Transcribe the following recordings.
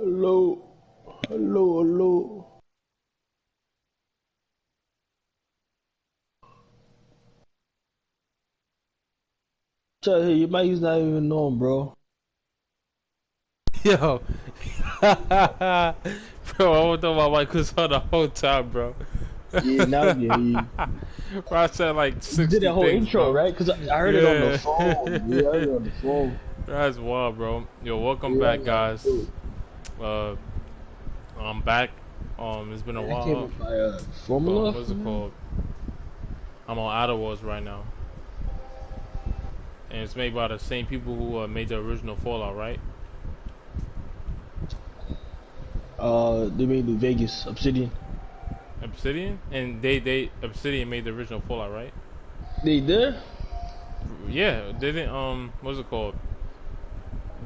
Hello, hello, hello. Tell you, your mic's not even on, bro. Yo, bro, I was thought my mic was on the whole time, bro. Yeah, now we can hear you. Bro, I said like You did 60 that whole things, intro, bro. right? Cause I heard it on the Yeah. phone. Yeah, I heard it on the phone. That's wild, bro. Yo, welcome Yeah, I back, was like, guys. yo, Uh, I'm back. It's been a that came while. up by formula, What's it man. called? I'm on outerworlds right now, and it's made by the same people who made the original Fallout, right? They made New Vegas, Obsidian. Obsidian, and they Obsidian made the original Fallout, right? They did? Yeah, they didn't. What's it called?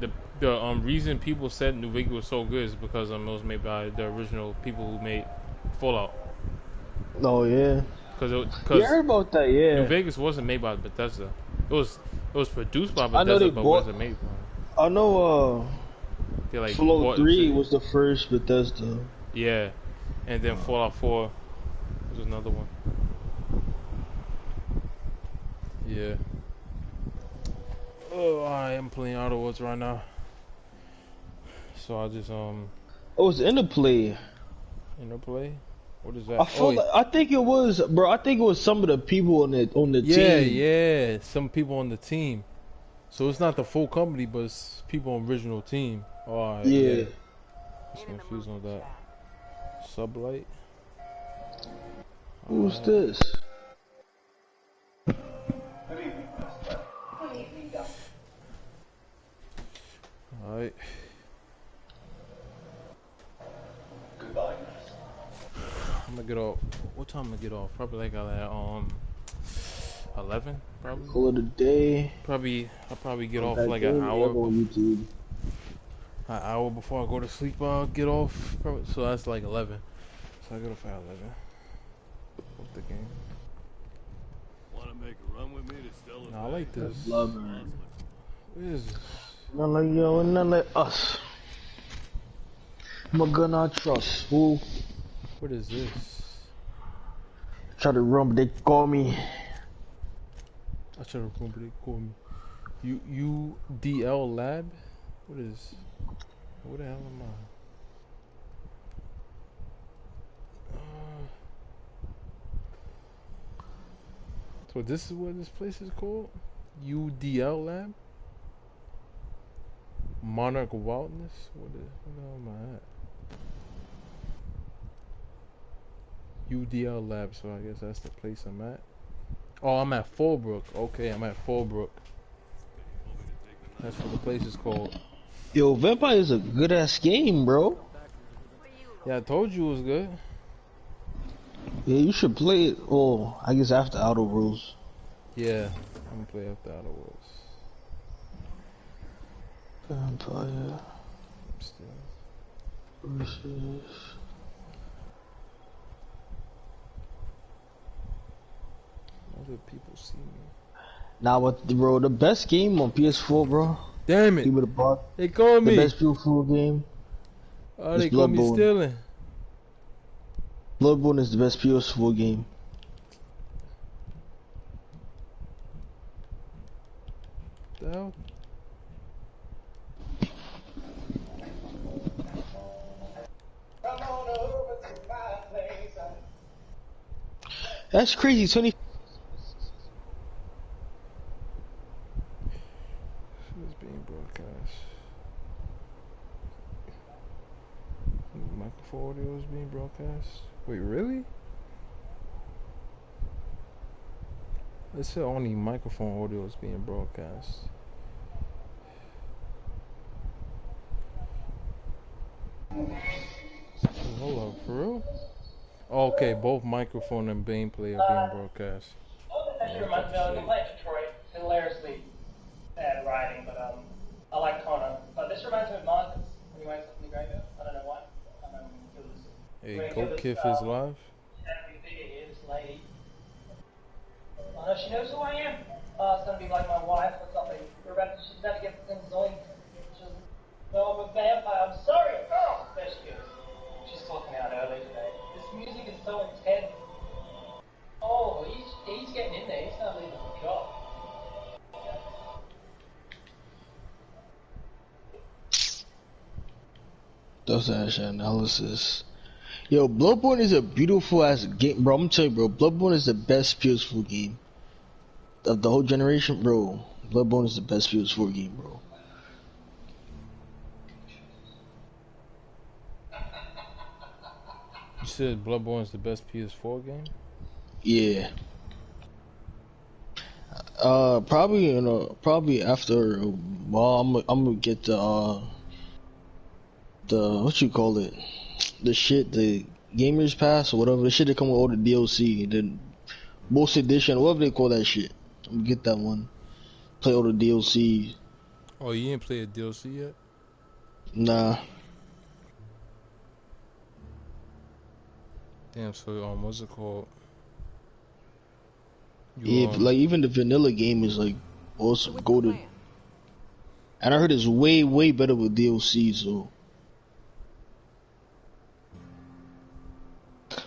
the the reason people said New Vegas was so good is because it was made by the original people who made Fallout. Oh yeah. Yeah, I Because heard about that. New Yeah, Vegas wasn't made by Bethesda. It was produced by I know Bethesda, they but bought. wasn't made by. I know. They like Fallout bought 3 Obsidian. was the first Bethesda. Yeah, and then Fallout 4 was another one. Yeah. Oh, I am playing Outer Worlds right now. So I just Oh, it's in the play. play. What is that? I Oh, felt like, I think it was, bro. I think it was some of the people on the yeah, team. yeah. Some people on the team. So it's not the full company, but it's people on original team. Alright, yeah. Yeah. Just confused on that. Sublight. Who's Alright. this? Alright. I'm gonna get off. What time I'm gonna get off? Probably like at 11. Probably. Call it a day. I'll probably get I'm off back like an in. Yeah, I hour go on before. YouTube. An hour before I go to sleep. I'll get off. Probably, so that's like 11. So I get off at 11. Of the game. Want to make a run with me to Stella's Nah, I like Bay? this. Blubber. What is this? None like you and none like us. I'm gonna trust. Who What is this? try to run, but they call me. I try to remember they call me. UDL Lab? What is? What the hell am I? So this is what this place is called? UDL Lab? Monarch Wildness? What the hell am I at? UDL Lab, so I guess that's the place I'm at. Oh, I'm at Fallbrook. Okay, I'm at Fallbrook. That's what the place is called. Yo, Vampire is a good ass game, bro. Yeah, I told you it was good. Yeah, you should play it. Oh, I guess after Outer Rules. Yeah, I'm gonna play after Outer Worlds. Vampire Still. versus. Other people see me. Now, what, bro? The best game on PS4, bro. Damn it! Give it a buck. They call The me. best PS4 game Oh, is they call me Bloodborne. stealing. Bloodborne is the best PS4 game. The hell? That's crazy. 20. It's being broadcast. Microphone audio is being broadcast. Wait, really? It said only microphone audio is being broadcast. Hold up, for real? Okay, both microphone and gameplay are being broadcast. That actually reminds me of playing Detroit. Hilariously bad writing, but I like Connor. But this reminds me of Marcus when he wakes up in the graveyard. I don't know why. I don't know when he kills this. Hey, Goat Kiff is live. Shadowy figure here, this lady. I know she knows who I am. It's gonna be like my wife or something. She's about to get things zoinked. She's no, I'm a vampire. I'm sorry. Oh. Stuff that analysis. Yo, Bloodborne is a beautiful ass game, bro. I'm telling you, bro. Bloodborne is the best PS4 game of the whole generation, bro. Bloodborne is the best PS4 game, bro. You said Bloodborne is the best PS4 game? Yeah. Probably probably after. Well, I'm gonna get the what you call it, the Gamers Pass or whatever the shit that come with all the DLC, the Most Edition, whatever they call that shit. I'm gonna get that one. Play all the DLC. Oh, you didn't play a DLC yet? Nah. Damn, so what's it called? Yeah, like even the vanilla game is like awesome, golden. And I heard it's way better with DLC, so.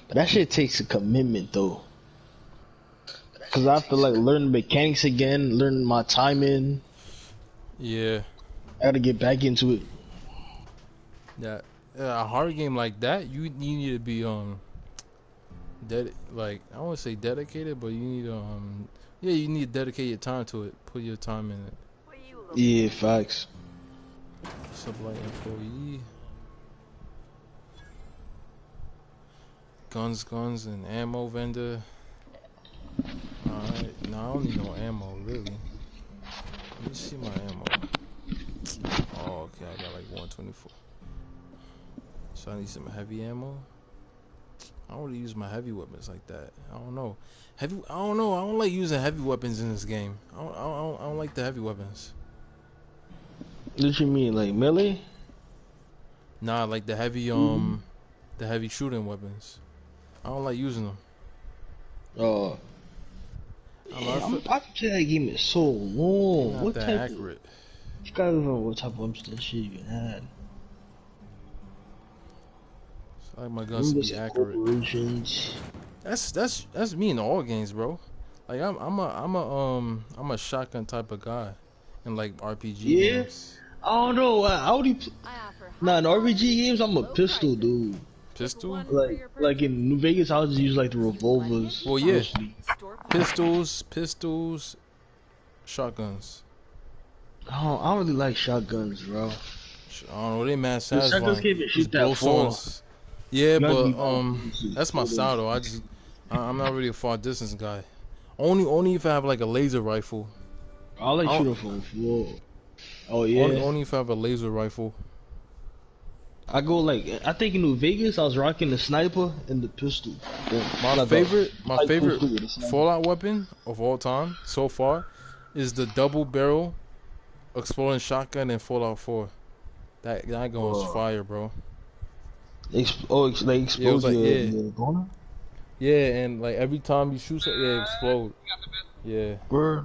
But that shit takes a commitment though. Cause I have to like learn the mechanics again, learn my timing. Yeah. I gotta get back into it. That a hard game like that, you need to be like I don't want to say dedicated, but you need yeah, you need to dedicate your time to it. Put your time in it. Yeah, facts. Sublight employee. Guns, and ammo vendor. Alright, no, I don't need no ammo, really. Let me see my ammo. Oh, okay, I got like 124. So I need some heavy ammo. I don't really use my heavy weapons like that. I don't know. I don't like using heavy weapons in this game. I don't like the heavy weapons. What you mean, like melee? Nah, like the heavy the heavy shooting weapons. I don't like using them. Oh. I play that game is so long. Not what that type accurate. I forgot even what type of weapons that shit you had. I like my guns to be accurate. That's me in all games, bro. Like I'm a shotgun type of guy in like RPG games. I don't know. I only in RPG games I'm a pistol dude. Pistol? Like in New Vegas, I'll just use like the revolvers. Well, yeah, pistols, shotguns. Oh, I don't really like shotguns, bro. I don't know, they mad satisfying. Shotguns can't even shoot that far. Yeah, but that's my style though. I'm not really a far distance guy. Only if I have like a laser rifle. I like shooting from floor. Oh yeah. Only if I have a laser rifle. I go like I think in New Vegas I was rocking the sniper and the pistol. My favorite Fallout weapon of all time so far is the double barrel exploding shotgun in Fallout 4. That gun was fire, bro. They explode your corner? Yeah, and like every time you shoot something, it explode. Yeah. Bro.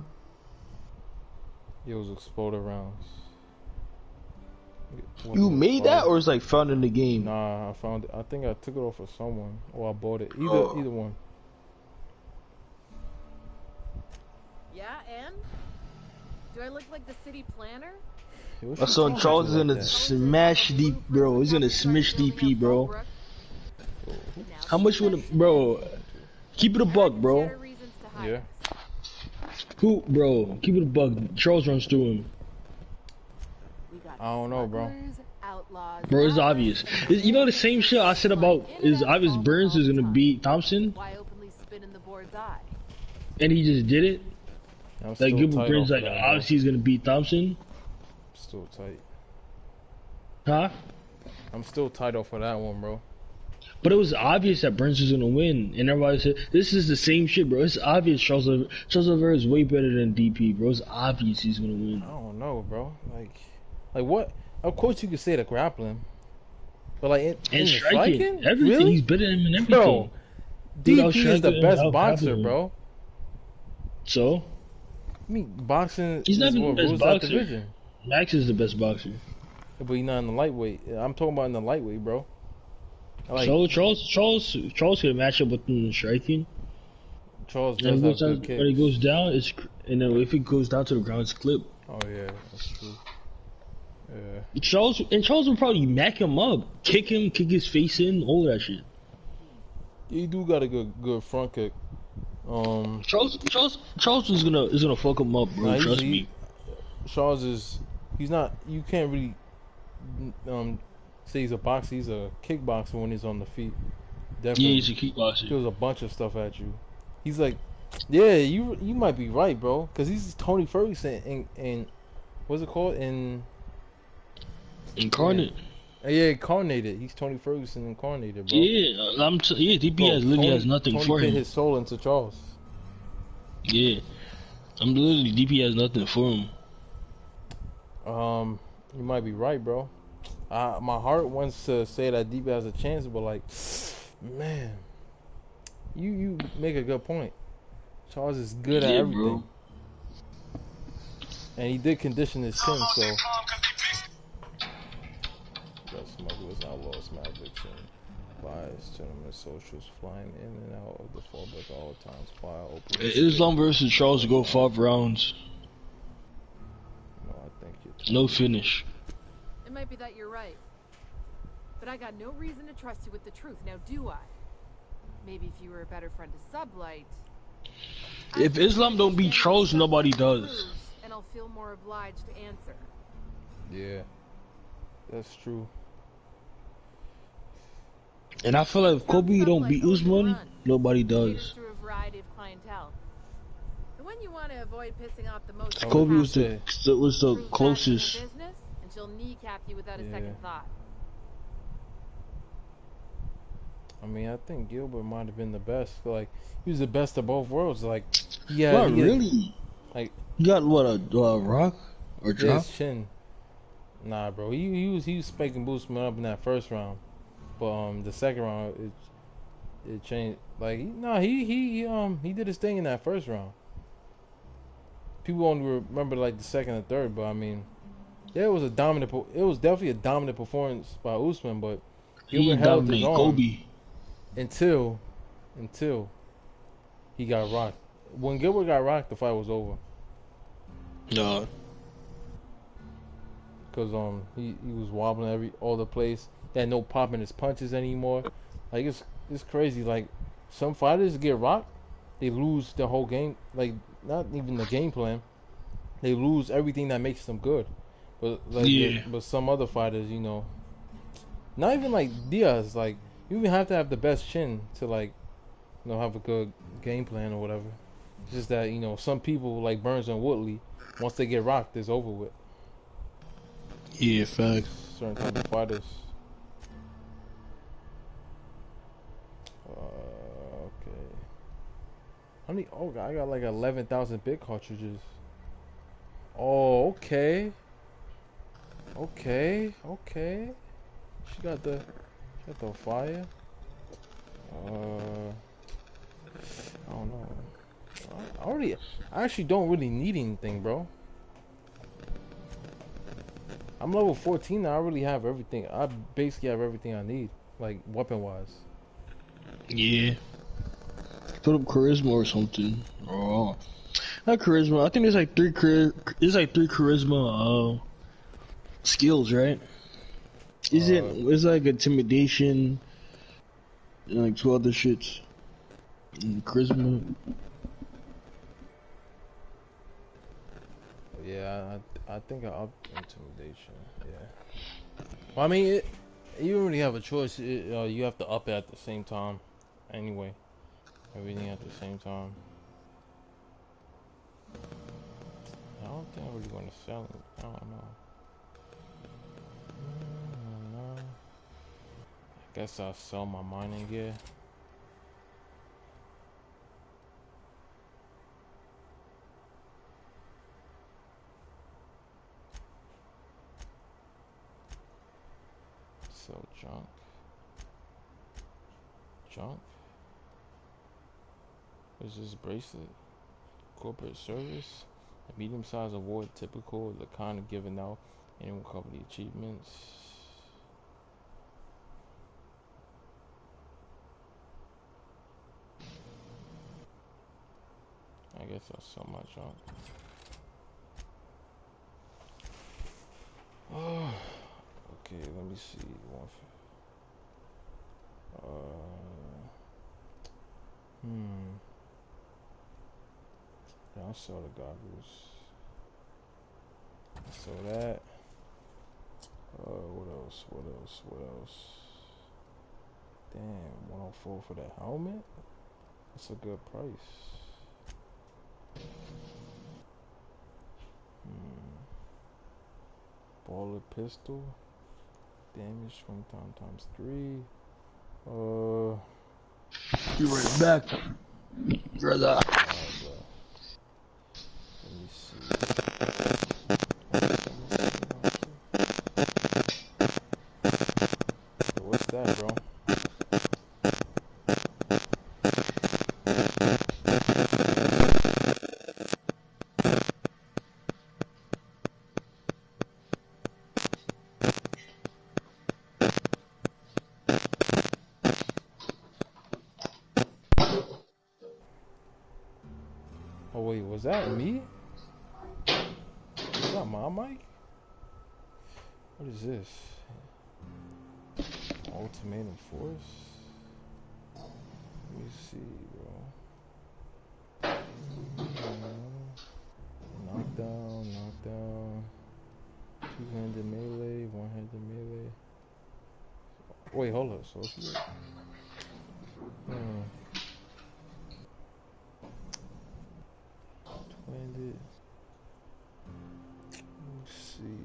It was explode rounds. You made that, or it's like found in the game? Nah, I found it. I think I took it off of someone, or I bought it. Either one. Yeah, and do I look like the city planner? My son Charles is gonna smash deep, bro. He's gonna smash DP, bro. How much would bro? Keep it a buck, bro. Yeah. Who, bro? Keep it a buck. Charles runs through him. I don't know, bro. Bro, it's obvious. You know the same shit I said about is obvious. Burns is gonna beat Thompson, and he just did it. Like Gilbert Burns, like obviously he's gonna beat Thompson. Still tight. Huh? I'm still tight off of that one, bro. But it was obvious that Burns was gonna win, and everybody said this is the same shit, bro. It's obvious Charles Oliveira is way better than DP, bro. It's obvious he's gonna win. I don't know, bro. Like what? Of course you could say the grappling, but like in striking, everything. Really? He's better than him in everything. Bro, DP is the best boxer, bro. So? I mean, boxing. He's not even the best boxer. Division. Max is the best boxer. Yeah, but he's not in the lightweight. I'm talking about in the lightweight, bro. So Charles could match up with him in striking. Charles does have good kicks. When he goes down, and then if it goes down to the ground, it's clip. Oh yeah, that's true. Oh yeah, that's true. Oh yeah, that's true. Yeah. Charles would probably mac him up, kick him, kick his face in, all that shit. He do got a good front kick. Charles is gonna fuck him up, bro. Nah, Trust me. Charles is he's not. You can't really say he's a boxer. He's a kickboxer when he's on the feet. Yeah, Definitely he's a kickboxer. throws a bunch of stuff at you. He's like, yeah, you might be right, bro, because he's Tony Ferguson and what's it called Incarnate. yeah, incarnated. He's Tony Ferguson incarnated, bro. Yeah, yeah. DPS literally has nothing Tony for put him. his soul into Charles. Yeah, I'm literally DP has nothing for him. You might be right, bro. My heart wants to say that DP has a chance, but like, man, you make a good point. Charles is good at everything. Bro. And he did condition his chin, so. Got smugglers, outlaws, Mavericks, and bias, gentlemen, socials flying in and out of the fallback at all times. Fire open. Islam versus Charles go 5 rounds. No, I think no finish. It might be that you're right. But I got no reason to trust you with the truth, now do I? Maybe if you were a better friend to Sublight. If Islam don't beat Charles, nobody does. And I'll feel more obliged to answer. Yeah, that's true. And I feel like if Kobe don't beat Usman, nobody does. Through a variety of clientele. The one you want to avoid pissing off the most. Kobe was the closest. Business, and she'll kneecap you without a second thought. I mean, I think Gilbert might have been the best. Like, he was the best of both worlds. Like, really? Like, you got what a rock or drop? His chin. Nah, bro. He was spanking Boostman up in that first round, but the second round it changed. Like, he did his thing in that first round. People only remember like the second and third, but I mean, yeah, it was definitely a dominant performance by Usman, but Gilbert held his own. Kobe. Until he got rocked. When Gilbert got rocked, the fight was over. No. Cause he was wobbling all the place. He had no pop in his punches anymore. Like it's crazy. Like some fighters get rocked, they lose the whole game. Like not even the game plan. They lose everything that makes them good. But but some other fighters, not even like Diaz. Like you even have to have the best chin to like, have a good game plan or whatever. It's just that some people like Burns and Woodley, once they get rocked, it's over with. Yeah, fact. Certain type of fighters. Okay. How many? Oh, I got like 11,000 bit cartridges. Oh, okay. Okay. She got the fire. I don't know. I actually don't really need anything, bro. I'm level 14 now. I really have everything. I basically have everything I need, like weapon-wise. Yeah. Put up charisma or something. Oh, not charisma. I think there's like three charisma skills, right? It's like intimidation and like 2 other shits. And charisma. Yeah, I think I upped intimidation. Yeah. Well, I mean, you don't really have a choice. You have to up it at the same time. Anyway, everything at the same time. I don't think I really want to sell it. I don't know. I guess I'll sell my mining gear. Sell junk. What's this bracelet? Corporate service. A medium-sized award, typical, the kind of given out. Anyone cover the achievements. I guess I'll sell my junk. me see. Yeah, I saw the goggles. I saw that. What else? What else? What else? Damn, 104 for that helmet? That's a good price. Baller pistol. Damage 20 times 3. You right back, brother. Alright, bro. Let me see. What's that, bro? Oh wait, was that me? Was that my mic? What is this? Ultimatum Force? Let me see, bro. Knockdown, knockdown. Two-handed melee, one-handed melee. Wait, hold up, so two-handed. Let's see.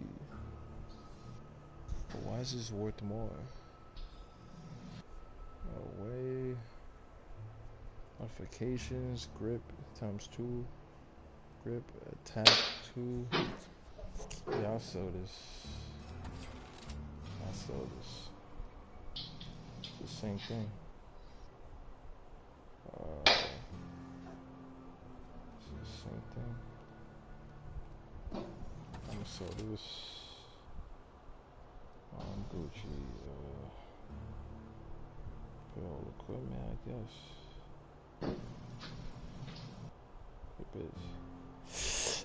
But why is this worth more? Away. Modifications, grip times 2. Grip, attack 2. Yeah, I'll sell this. I'll sell this. It's the same thing. It's the same thing. I'm gonna sell this. Gucci. All equipment, I guess.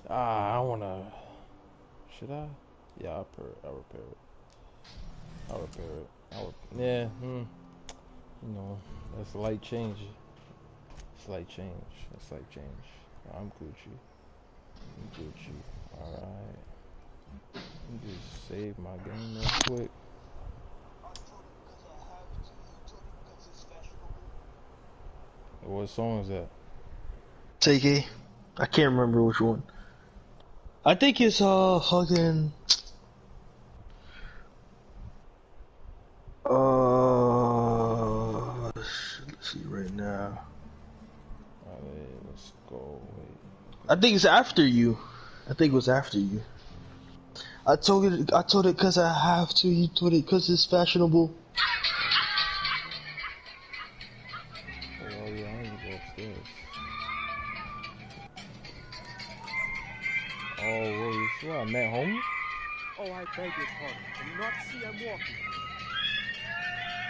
I wanna. Should I? Yeah, I'll repair it. I'll repair it. Yeah. You know, that's light change. Slight change. That's slight change. I'm Gucci. Alright. Let me just save my game real quick. What song is that? Take it. I can't remember which one. I think it's fucking let's see right now. Alright, let's go. Wait. I think it's After You. I think it was After You. I told it because I have to. You told it because it's fashionable. Oh yeah, I need to go upstairs. Oh wait, this is where I met homie? Oh, I beg your pardon. Can you not see I'm walking?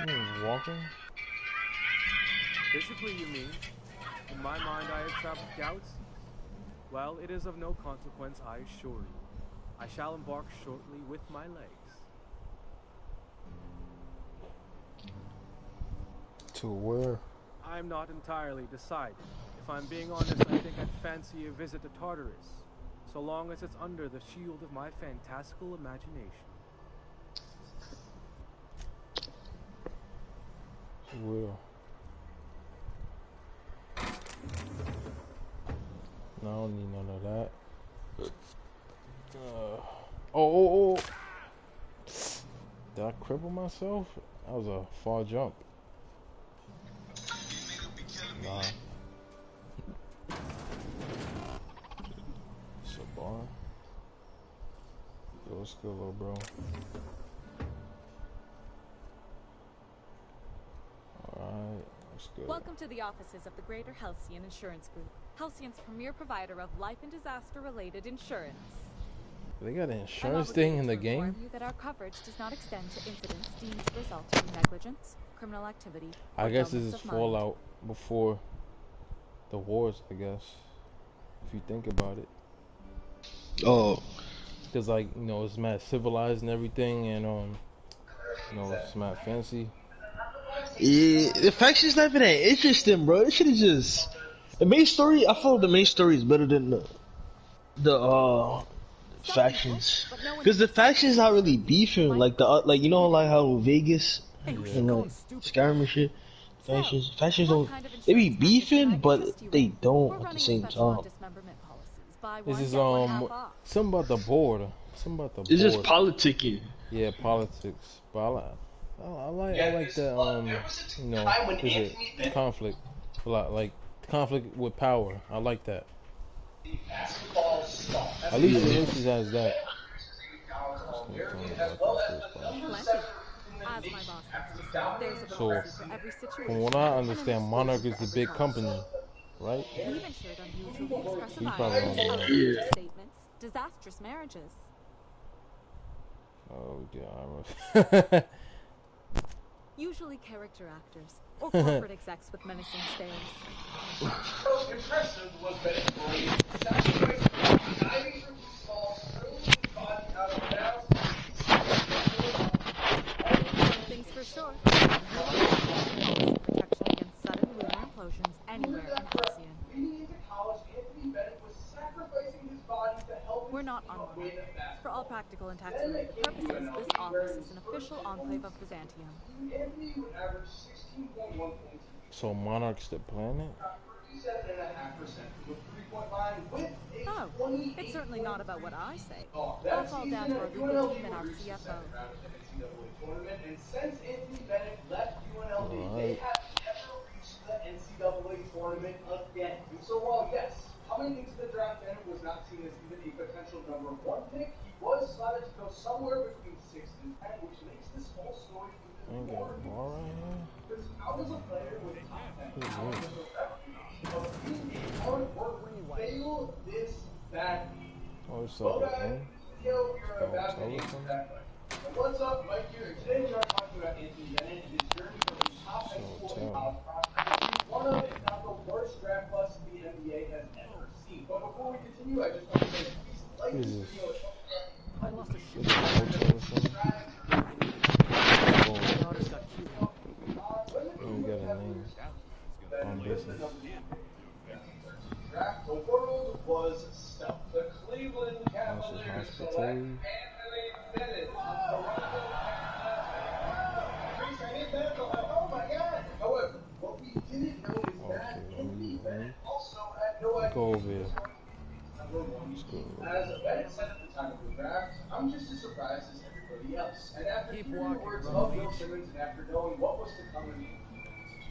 You mean walking? Physically, you mean? In my mind, I have traveled galaxies. Well, it is of no consequence, I assure you. I shall embark shortly with my legs. To where? I'm not entirely decided. If I'm being honest, I think I'd fancy a visit to Tartarus, so long as it's under the shield of my fantastical imagination. To where? No, I don't need none of that. Oh. Did I cripple myself? That was a far jump. Nah. It's a bar. Yo, what's good, little bro? Alright, what's good? Welcome to the offices of the Greater Halcyon Insurance Group, Halcyon's premier provider of life and disaster-related insurance. They got an insurance thing in the game? I'm obligated to inform you that our coverage does not extend to incidents deemed to result from negligence, criminal activity, or I guess this illness is of mind. Fallout before the wars, I guess. If you think about it. Oh. Because, like, you know, it's mad civilized and everything, and, You know, it's not fancy. Yeah, the faction's not even that interesting, bro. It should have just the main story. I feel the main story is better than the Some people, factions, but no one because in the this office factions is not really afraid. beefing My like like you know like how Vegas and like Skyrim and shit. So, Factions what don't kind of they be insurance package can beefing, I but interest you they in? We're don't at the running a same special on time. dismemberment policies. Buy This one, is get one half off. something about the board. Something about the It's just board. politicking. Yeah, politics. But I like that. You know, is it conflict? Like conflict with power. I like that. At least the instance has that. Plenty. As my boss likes to say, there's a So, policy for every from situation what I and a understand, response Monarch for is the every big cause. company, right? We've insured unusually expressive You probably items, don't know. outrageous statements, disastrous marriages. Oh yeah. Usually character actors or corporate execs with menacing stares. Impressive was Bennett's brain. Sacrificing diving through small, throwing his body out of bounds. One thing's for sure, policy protection against sudden lunar implosions anywhere in Halcyon. Leading into college, Anthony Bennett was sacrificing his body to help his We're not team on win Monarch. a basketball. For all practical and tax-related purposes, this office is an official enclave of Byzantium. Anthony would average 16.1 points. So Monarch's the planet? 37.5% from the 3-point line with a Oh, 28 it's certainly not about what I say. that That's all down season, to our legal UNLV team and our would reach the CFO. second round of the NCAA tournament, and since Anthony Bennett left UNLV, they Alright. have never reached the NCAA tournament again. And so while, yes, coming into the draft, Bennett was not seen as even a potential number 1 pick, he was slotted to go somewhere between 6 and 10, which makes this whole story I ain't even got more a bar right here. because how does a player with top 10 Who's talent this? and the reputation of being a hard worker fail this badly? Oh, it's Well, like guys, a in this video, we are Oh, about to tell us answer something? that question. So what's up, Mike here, and today we are talking about Anthony Bennett and his journey from the top high school and college prospect to one of, if not the worst draft busts the NBA has ever seen. But before we continue, I just want to say, please like What this is this? video. I lost a shoe. Is it a hotel or something? My daughter's got cute. Oh, you got a name. On business. Draft the world was stumped. The Cleveland Cavaliers select Hospitality. Anthony Bennett. Oh my God! However, what we didn't know is that Okay, Anthony let Bennett me also had no idea. go over here. Number one, Let's go. as Bennett said at the time of the draft, I'm just as surprised as everybody else. And after Keep hearing the walking, words Rumble of Bill Beach. Simmons and after knowing what was to come in the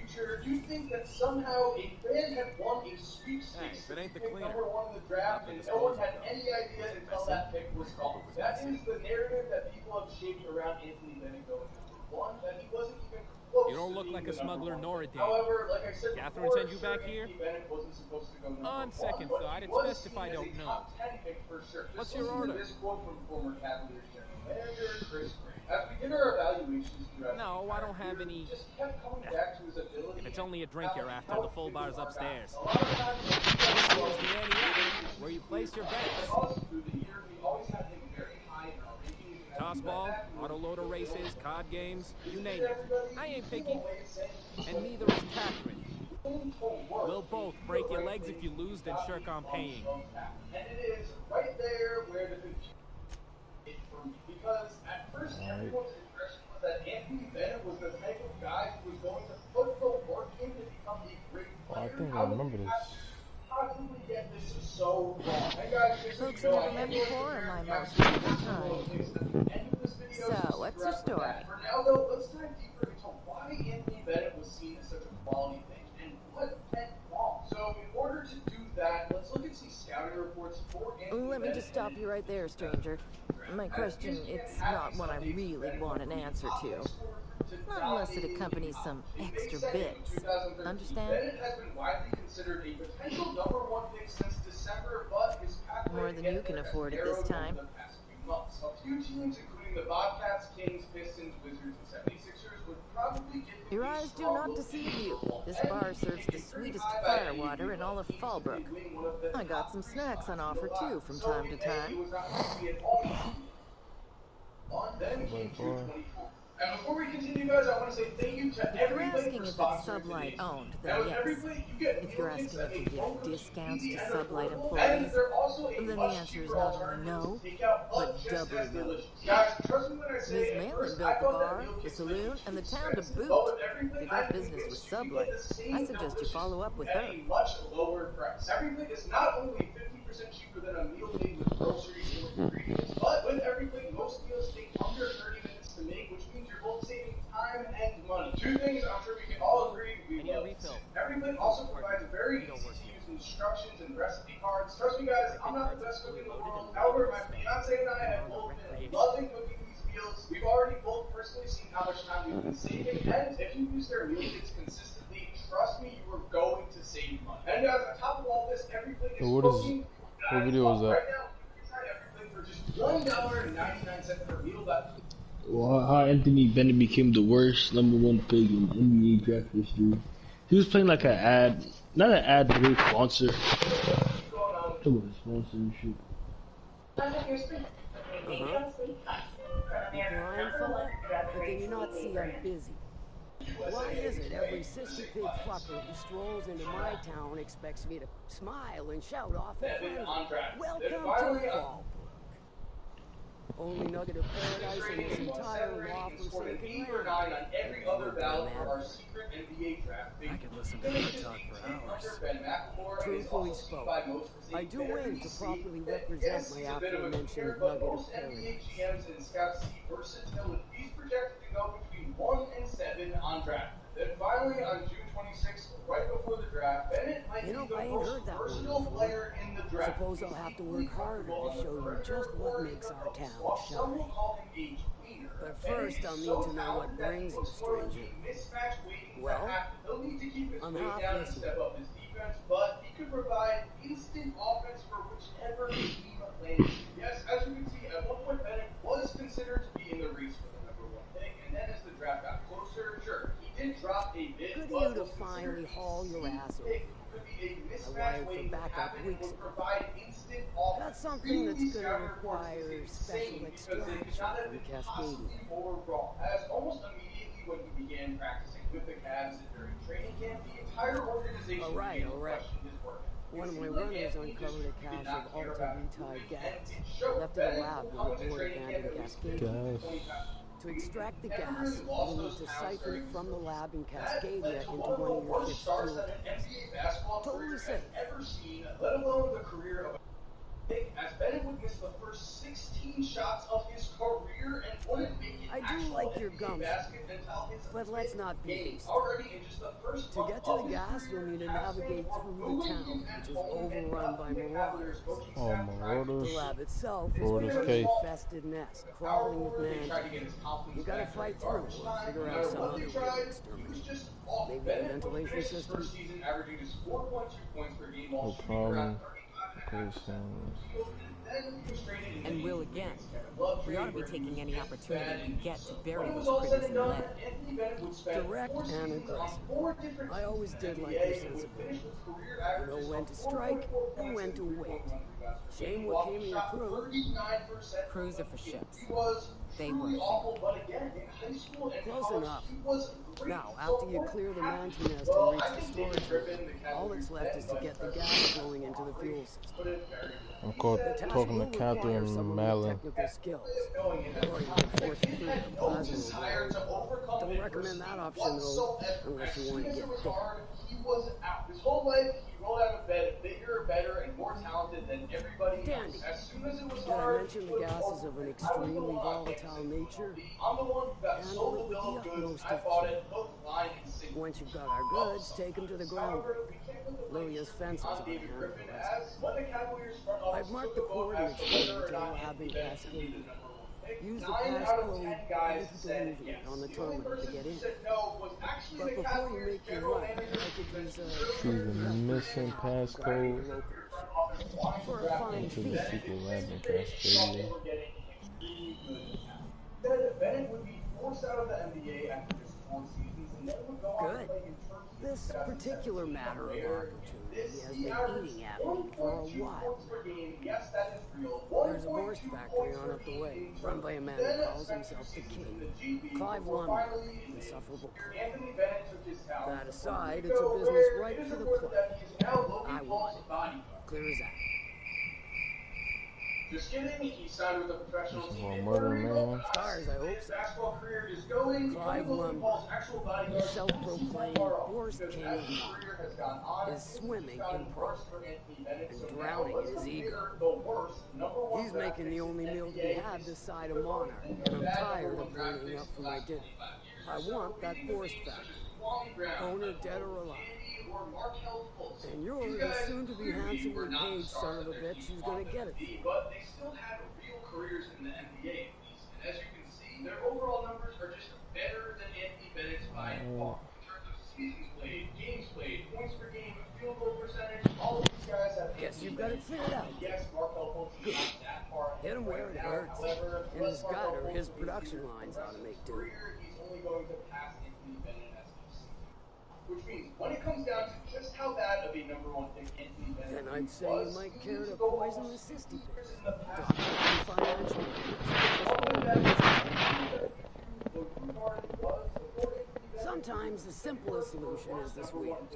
future, do you think that somehow a fan had won a sweepstakes Hey, if it ain't the pick cleaner, number 1 in the draft and no one had any idea until that pick was called? That is the narrative that people have shaped around Anthony Bennett going number 1, that he wasn't even close. You don't to look being like a the number smuggler 1. nor a dame. However, like I said Catherine before, sent you back here? Anthony Bennett wasn't supposed to go number On 1, second but thought, he it's was best if seen I as don't a know. top 10 pick for sure. What's Just your listen to order? this quote from former Cavaliers general manager Chris Gray. As we did our evaluations throughout No, the I don't entire have year, any. he just kept coming back to his ability. If it's only a drink you're after, the full bar's upstairs. A lot of times, This here's the ante, where you place your bets. through the year, we always had him very high in our rankings. And Toss ball, autoloader races, card games, you name it. I ain't picky, and neither is Catherine. We'll both break your legs if you lose, then shirk on paying. And it is right there where the confusion is for me. Because at first, everyone's impression was that Anthony Bennett was the type of guy who was going to put the work in to become a great player. I think I remember this. Possibly get this so wrong. And guys, just so Folks you know, have never met I am before in my going most to recent time. So, what's your story? For now, though, let's dive deeper into why Anthony Bennett was seen as such a quality thing and what went wrong. So, in order to do that, let's look at some scouting reports for Anthony Let me Bennett. just stop you right there, stranger. My question, it's not one I really want an answer to. Not unless it accompanies some extra bits. Understand? Bennett has been widely considered a potential number 1 pick since December, but his pathway More than you can afford at this time. the past few months. A few teams, including the Bobcats, Kings, Pistons, Wizards, and 76ers, would probably get the Your eyes do not deceive you. This bar serves the sweetest firewater in all of Fallbrook. I got some snacks on offer too from time to time. Then came June 24th. And before we continue, guys, I want to say thank you to If you're everybody asking for if it's sponsoring Sublight today's owned, video. then And with yes. everybody, you get If you're meal kits asking that if we make give both rooms discounts easy to and Sublight affordable. employees, And they're also a then the much answer is cheaper not only alternative no, to takeout, but just doubly as no. delicious. Guys, trust me when I Ms. say at Malin first built I the thought that bar, meal the kits might saloon, be and too the town to expensive. boot. But with If everything, you got I've been business with convinced you can get Sublight, the same I suggest you delicious follow up food with at her. a much lower price. Everything is not only 50% cheaper than a meal made with groceries or ingredients, but with everything, most meals take under 30 minutes to make, which means you're both saving time and money. Two things I'm sure we can all agree we I need a love. refill. Everything also provides very easy to use instructions and recipe cards. Trust me, guys, I'm not the best cook in the world. However, my fiance and I have both been loving cooking these meals. We've already both personally seen how much time we've been saving, and if you use their meal kits consistently, trust me, you are going to save money. And guys, on top of all this, every plate is cooking. What video is that? Right now, you can try every plate for just $1.99 per meal. Well, how Anthony Bennett became the worst #1 pick in NBA draft history. He was playing like an ad, not an ad, but a sponsor. Talk about sponsor and shit. You blind fella? Or can you not see I'm busy? Why is it every sissy pig fucker who strolls into my town expects me to smile and shout off a friendly, welcome to Fallbrook? Only nugget of paradise in this entire law-forsaken land. On every other ballot for our secret NBA draft. I could listen to her talk for hours. Truthfully spoken, I do win to properly represent my aforementioned nugget of paradise. GMs and scouts see versatility. He's projected to go between 1 and 7 on draft. Then finally, on June 26th, right before the draft, Bennett might be the most versatile player in the draft. Suppose I'll have to work harder to show you just what makes our town Some will shine. call him a tweener. But first, I'll need to know what brings you, stranger. Well, he'll need to keep his I'm weight half down and listening. step up his defense, but he could provide instant offense for whichever team lands. Yes, as you can see, at one point Bennett was considered to be in the race for the #1 pick, and then as the draft got closer, sure, he did drop a bit. Good of you to finally haul your ass over. I wired for backup weeks ago. Got something that's gonna require special extraction from Cascadia. As almost immediately when he began practicing with the Cavs during training camp, the entire organization All right. questioned his work. One of my runners uncovered a cache of ultra-retired gas, left in a lab with a board abandoned Cascadia. To extract the gas, you'll need to siphon it from the lab in Cascadia into one of your ship's fuel tanks. Totally safe. Ever seen, let alone the career of as Bennett would miss the first 16 shots of his career and wouldn't make it. I do like your gumption, but let's not be hasty. To get to the gas, you'll need to navigate through the town, which is overrun by marauders. Oh, Marauders. The lab itself is a Marauders pretty cave. infested nest, crawling with man. You gotta fight through or figure out some other way to exterminate. Maybe a ventilation system? No problem. Patience. And will again. We ought to be taking any opportunity we get to bury those critters in the lead. Direct and aggressive. I always did like your sensibility. You know when to strike and when to wait. Shame what came of your crew. Crews are for ships. They were fake. Close enough. Now, after you clear the mansion nest and reach the storage room, all that's left is to get the gas flowing into the fuel system. I'm talking to Catherine Malin. Technical skills. Or you can force it through the plasma overload. Don't recommend that option though, unless you want to get dead. He wasn't out. His whole life, he rolled out of bed bigger, better, and more talented than everybody Dandy. else. As soon as it was Did I hard, mention the gas is of an extremely volatile nature? I'm the one who got Handle sold it the bill with of the goods. utmost I of bought care. it, hook, line, and sinker. Once you've got our goods, take them to the ground. Lilia's fences ought to handle the rest. I've marked the coordinates for you to the lab in Cascadia. Use the passcode antediluvian on the terminal to get in. But before you make your run, I could use a... She's a missing passcode for a fine to fee. the secret lab in Cascadia. Bennett would be forced out of the NBA after just 4 seasons and then would go on to Good. play in Turkey This particular matter of opportunity has been eating at me for a 1.2 while points per now. game. Yes, that is real. There's a 1.2 Borscht factory points on per up the game way, in run by Turkey. a man Then who calls spent 2 himself the seasons King. in the GB Clive before Lundgren, finally in insufferable clerk. Anthony Bennett took his talents That to aside, Puerto it's a Rico, business where right it is for the reported club. that he is now Logan I Paul's want it. bodyguard. Clear as that. Just kidding, he signed with a professional This is team about in Puerto murder, Rico. man. Stars, I hope His so. basketball career is going. Clive Logan Paul's Lundgren, actual the bodyguard self-proclaimed Borscht because King as of his Mars, career has gone on, is things have swimming gotten in worse profit for Anthony Bennett. and So drowning now let's in his ego. compare the worst number 1 He's draft making the picks only in meal to be NBA had this history. side of Monarch, and I'm tired of cleaning up for my dinner. I want that Borscht factory, owner dead or alive. And you're the soon-to-be handsomely paid son of a bitch who's gonna get it for me. But they still had real careers in the NBA at least. And as you can see, their overall numbers are just better than Anthony Bennett's by far. In terms of seasons played, games played, points per game, field goal percentage, all of these guys have Guess you've got it figured out. Yes, Markel Fultz is not that far Hit him where it hurts. And his gut or his production lines ought to make do. He's only going to pass Anthony Bennett as a season. Which means, when it comes down to just how bad of a number 1 pick Anthony Bennett Then I'd say was, you might he care needs to go poison the almost 60 2 years bits. in the past. Drop some financial Sometimes the simplest solution is the sweetest.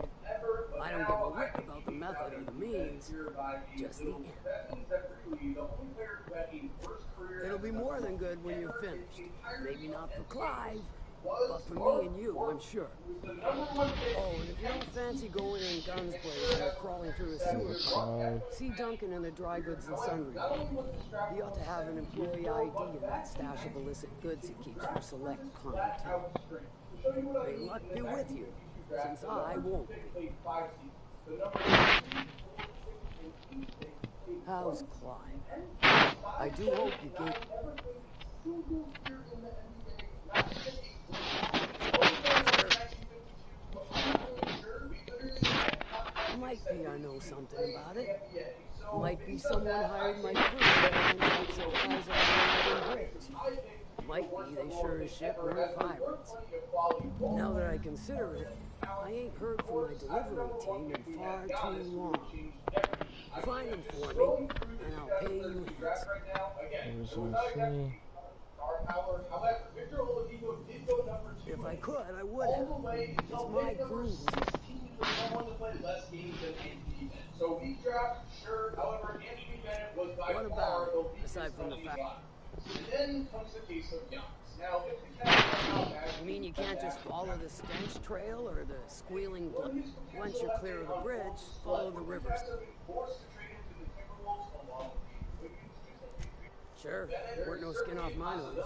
I don't give a whit about the method or the means, just the end. It'll be more than good when you're finished. Maybe not for Clive, but for me and you, I'm sure. Oh, and if you don't fancy going in guns blazing or crawling through a sewer pipe, see Duncan in the dry goods and sundry bin. He ought to have an employee ID in that stash of illicit goods he keeps for select clientele. May luck be with you, since I won't be. How's Clive? I do hope you get... Might be I know something about it. Might be someone hired my crew to find out supplies on the bridge. Might be they sure as shit weren't pirates. Now that I consider it, I ain't heard from my delivery team in far too long. Find them for me, and I'll pay you handsome. If I could, I would have. It's my groove. So we draft, sure. However, Anthony Bennett was by What far about the it, weakest aside from the of fact... And then comes the case of Giannis. Now, if the Cavs You mean you can't just follow the stench trail or the squealing blood? Once you're clear of the bridge, follow the rivers. Sure, weren't no skin off my nose.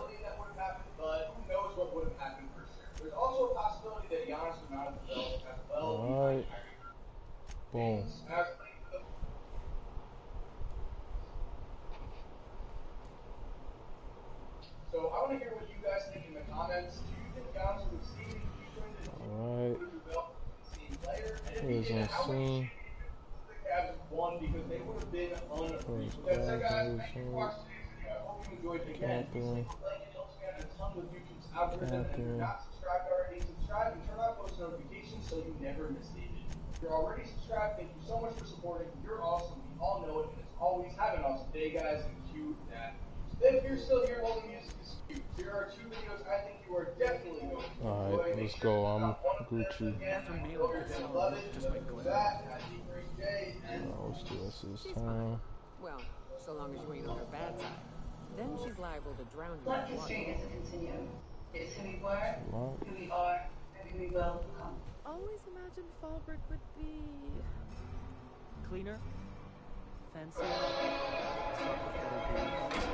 But who knows what would have happened for sure. There's also a possibility that Giannis would not have developed as well. Alright. Boom. So I want to hear what you guys think in the comments. Do you think Giannis would have stayed in Cleveland and Alright. would have developed the same player? And if he Here's did, my how much scene. the Cavs won because they would have been unreachable. That's it, guys. Thank you for watching today's video. I hope you enjoyed it again. Please leave a like and helps me out a ton with YouTube's algorithm. And if you're not subscribed already, subscribe and turn on post notifications so you never miss a video. If you're already subscribed, thank you so much for supporting. You're awesome. We all know it. And as always, have an awesome day, guys. And cue that. If you're still here while the music is cute, here are 2 videos I think you are definitely going to enjoy. Alright, let's go. I'm Gucci. Let's do this this time. Well, so long as you ain't on her bad side. Then she's liable to drown you Life in is water. straight as a continuum. It's who we were, What? who we are, and who we will become. Always imagined Fallbrook would be cleaner, fancier, stocked with better booze.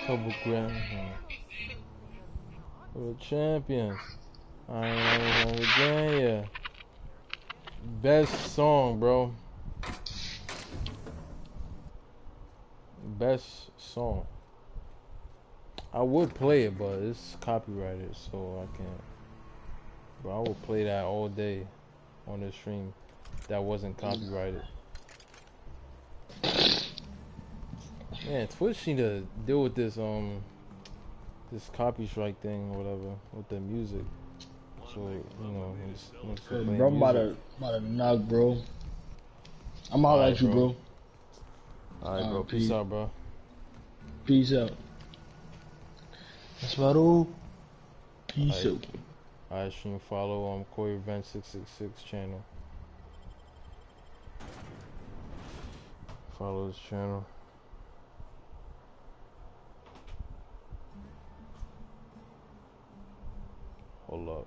Couple grand. We're the champions. I ain't gonna again, yeah. Best song, bro. Best song. I would play it, but it's copyrighted, so I can't. But I would play that all day on the stream. that wasn't copyrighted. Man, Twitch need to deal with this this copy strike thing or whatever with the music. So you know, when it's Hey, playing bro, I'm music. about to knock, bro. I'm all Alright, at you, bro. bro. Alright, bro. Peace out, bro. Peace out. That's about all. Peace out. Alright, stream follow Corey Event 666 channel. Follow his channel. Hold up.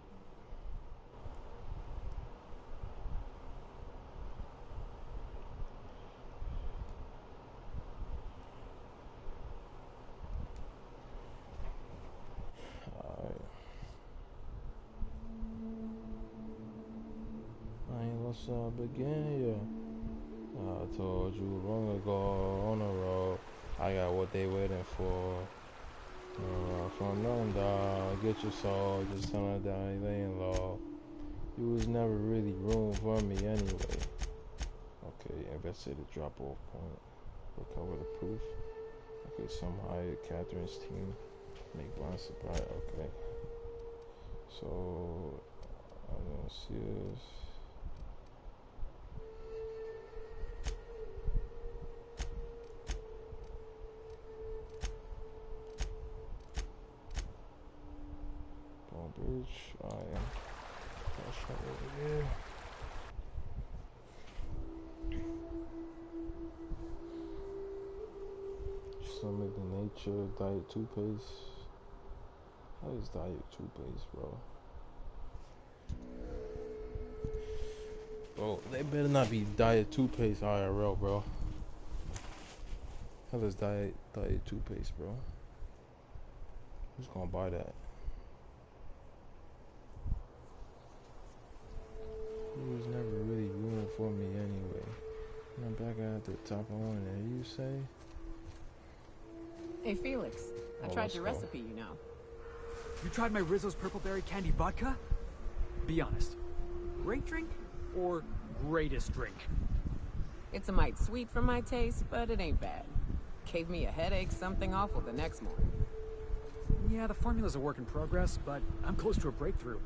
Alright. I ain't lost I begin, yeah. I told you long ago on the road, I got what they waiting for. From them, dog, get your soul, just tell them that I laying low. You was never really room for me anyway. Okay, investigated drop off point. Recover the proof. Okay, some hired Catherine's team. Make blind surprise. Okay. So, I don't see this. Bridge, I am. That's right over here. Stomach the nature, diet toothpaste. How is diet toothpaste, bro? Bro, they better not be diet toothpaste IRL, bro. How is diet toothpaste, bro? Who's gonna buy that? He was never really rooting for me anyway. And I'm back at the top of one there, you say? Hey, Felix. I tried your recipe, you know. You tried my Rizzo's Purple Berry Candy Vodka? Be honest. Great drink or greatest drink? It's a mite sweet for my taste, but it ain't bad. Gave me a headache, something awful the next morning. Yeah, the formula's a work in progress, but I'm close to a breakthrough.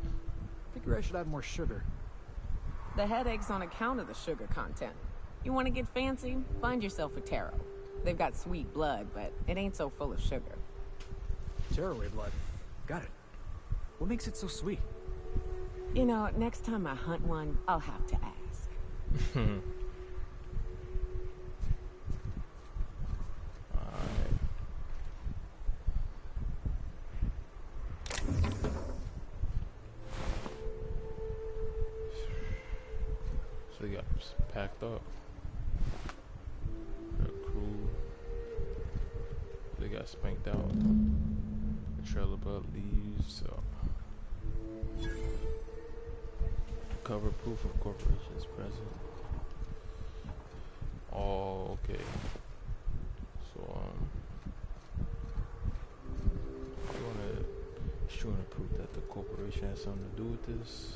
Figure I should add more sugar. The headache's on account of the sugar content. You want to get fancy? Find yourself a taro. They've got sweet blood, but it ain't so full of sugar. Tearaway blood. Got it. What makes it so sweet? You know, next time I hunt one, I'll have to ask. Alright. So they got packed up. Their crew. They got spanked out. The trailer bud leaves. Cover proof of corporation is present. Oh, okay. So showing to prove that the corporation has something to do with this.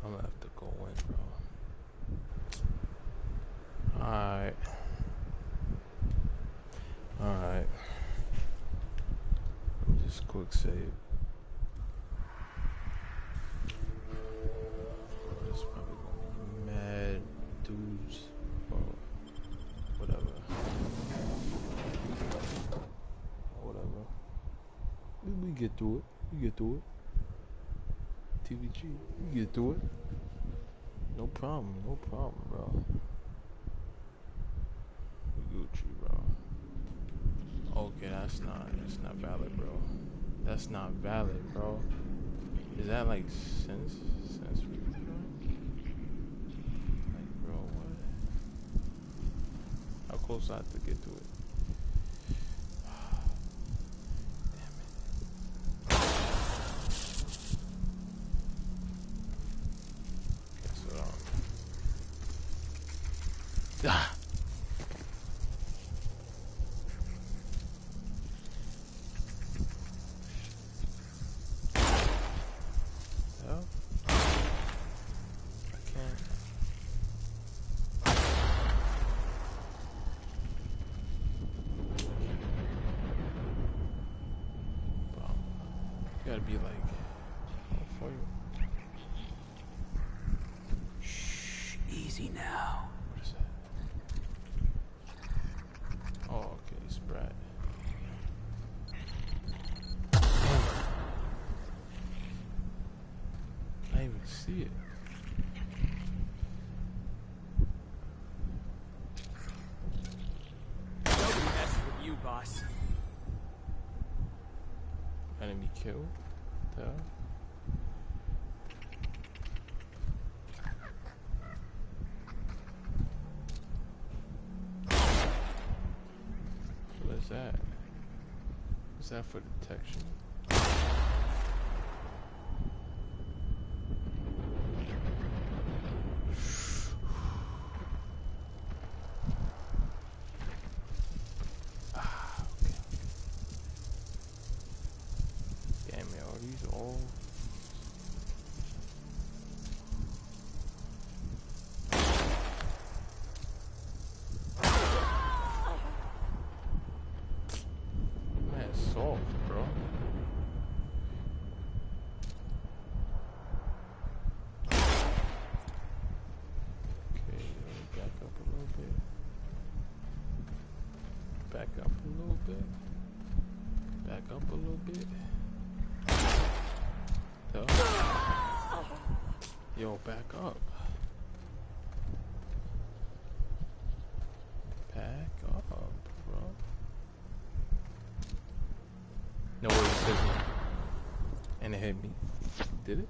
I'm gonna have to go in, bro. Alright. Alright. Let me just quick save. There's probably gonna be mad dudes. Or whatever. Whatever. We get through it. We get through it. TVG. We get through it. No problem, bro. Gucci, bro. Okay, that's not valid, bro. That's not valid, bro. Is that like sense bro? Like, bro, what? How close I have to get to it? Damn it. Gotta be like, oh, fire. Shh, easy now. What is that? Oh, okay, Sprat. I didn't even see it. Nobody messes with you, boss. Enemy kill. The hell? What is that? Is that for detection? Ah, okay. Damn it, are these all? Man, soft, bro. Okay, let me back up a little bit. Back up a little bit. Back up a little bit. Yo, back up. Back up, bro. No way, it hit me. And it hit me. Did it?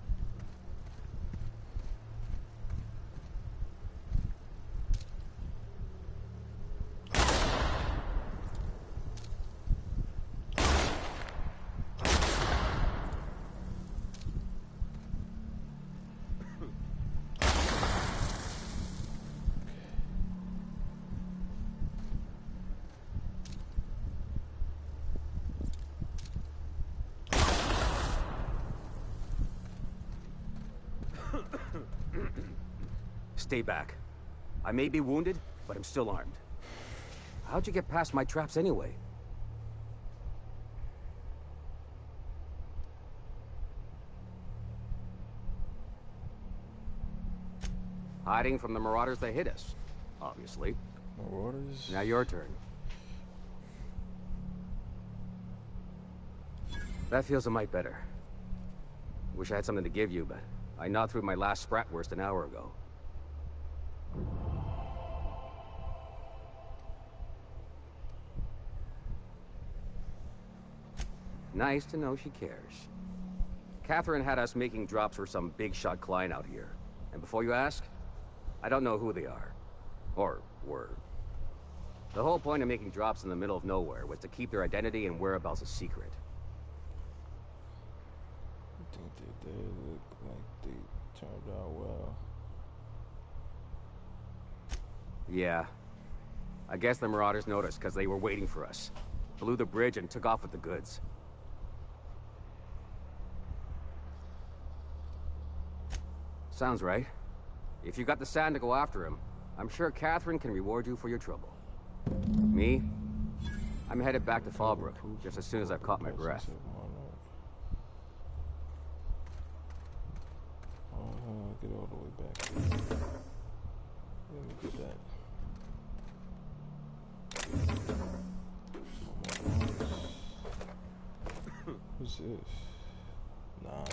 Stay back. I may be wounded, but I'm still armed. How'd you get past my traps anyway? Hiding from the marauders that hit us, obviously. Marauders? Now your turn. That feels a mite better. Wish I had something to give you, but I gnawed through my last Spratwurst an hour ago. Nice to know she cares. Catherine had us making drops for some big-shot client out here. And before you ask, I don't know who they are. Or were. The whole point of making drops in the middle of nowhere was to keep their identity and whereabouts a secret. I think they did look like they turned out well. Yeah. I guess the marauders noticed because they were waiting for us. Blew the bridge and took off with the goods. Sounds right. If you got the sand to go after him, I'm sure Catherine can reward you for your trouble. Me? I'm headed back to Fallbrook just as soon as I've caught my breath. Get all the way back. Let me get that. What's this? Nah.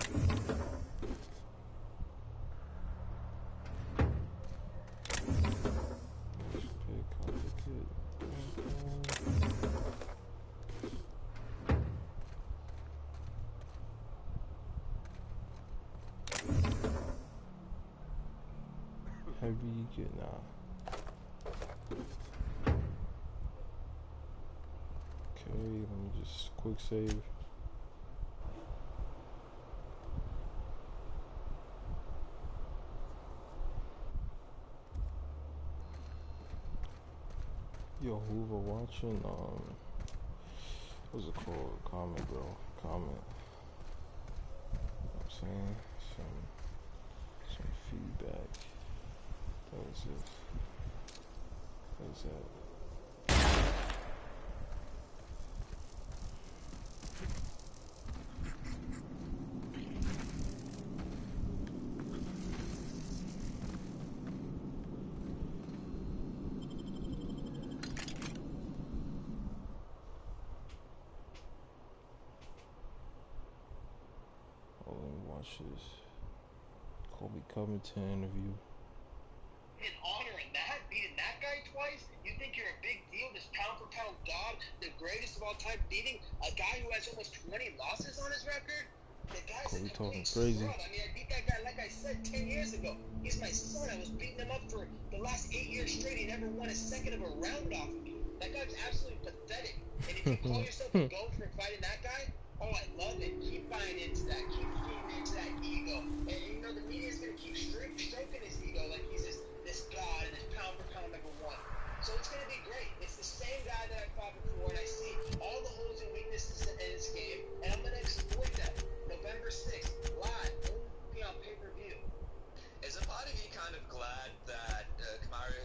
Heavy get nah. Okay, let me just quick save. Yo, Hoover watching what's it called? Comment, bro. Comment. You know what I'm saying? Some feedback. What is this? What is that? watch this. Colby Covington interview. In honoring that, beating that guy twice, you think you're a big deal? This pound for pound god, the greatest of all time, beating a guy who has almost 20 losses on his record? The guy's Colby a talking complete crazy. scrub. I mean, I beat that guy, like I said, 10 years ago. He's my son. I was beating him up for the last 8 years straight. He never won a second of a round off of me. That guy's absolutely pathetic. And if you call yourself a GOAT for fighting that guy, oh, I love it. Keep buying into that. Keep feeding into that ego. And you know, the media's going to keep stroking his ego like he's this god and this pound for pound number one. So it's going to be great. It's the same guy that I fought before, and I see all the holes and weaknesses in his game, and I'm going to exploit that. November 6th, live, only on pay-per-view. Is a part of you kind of glad that Kamaru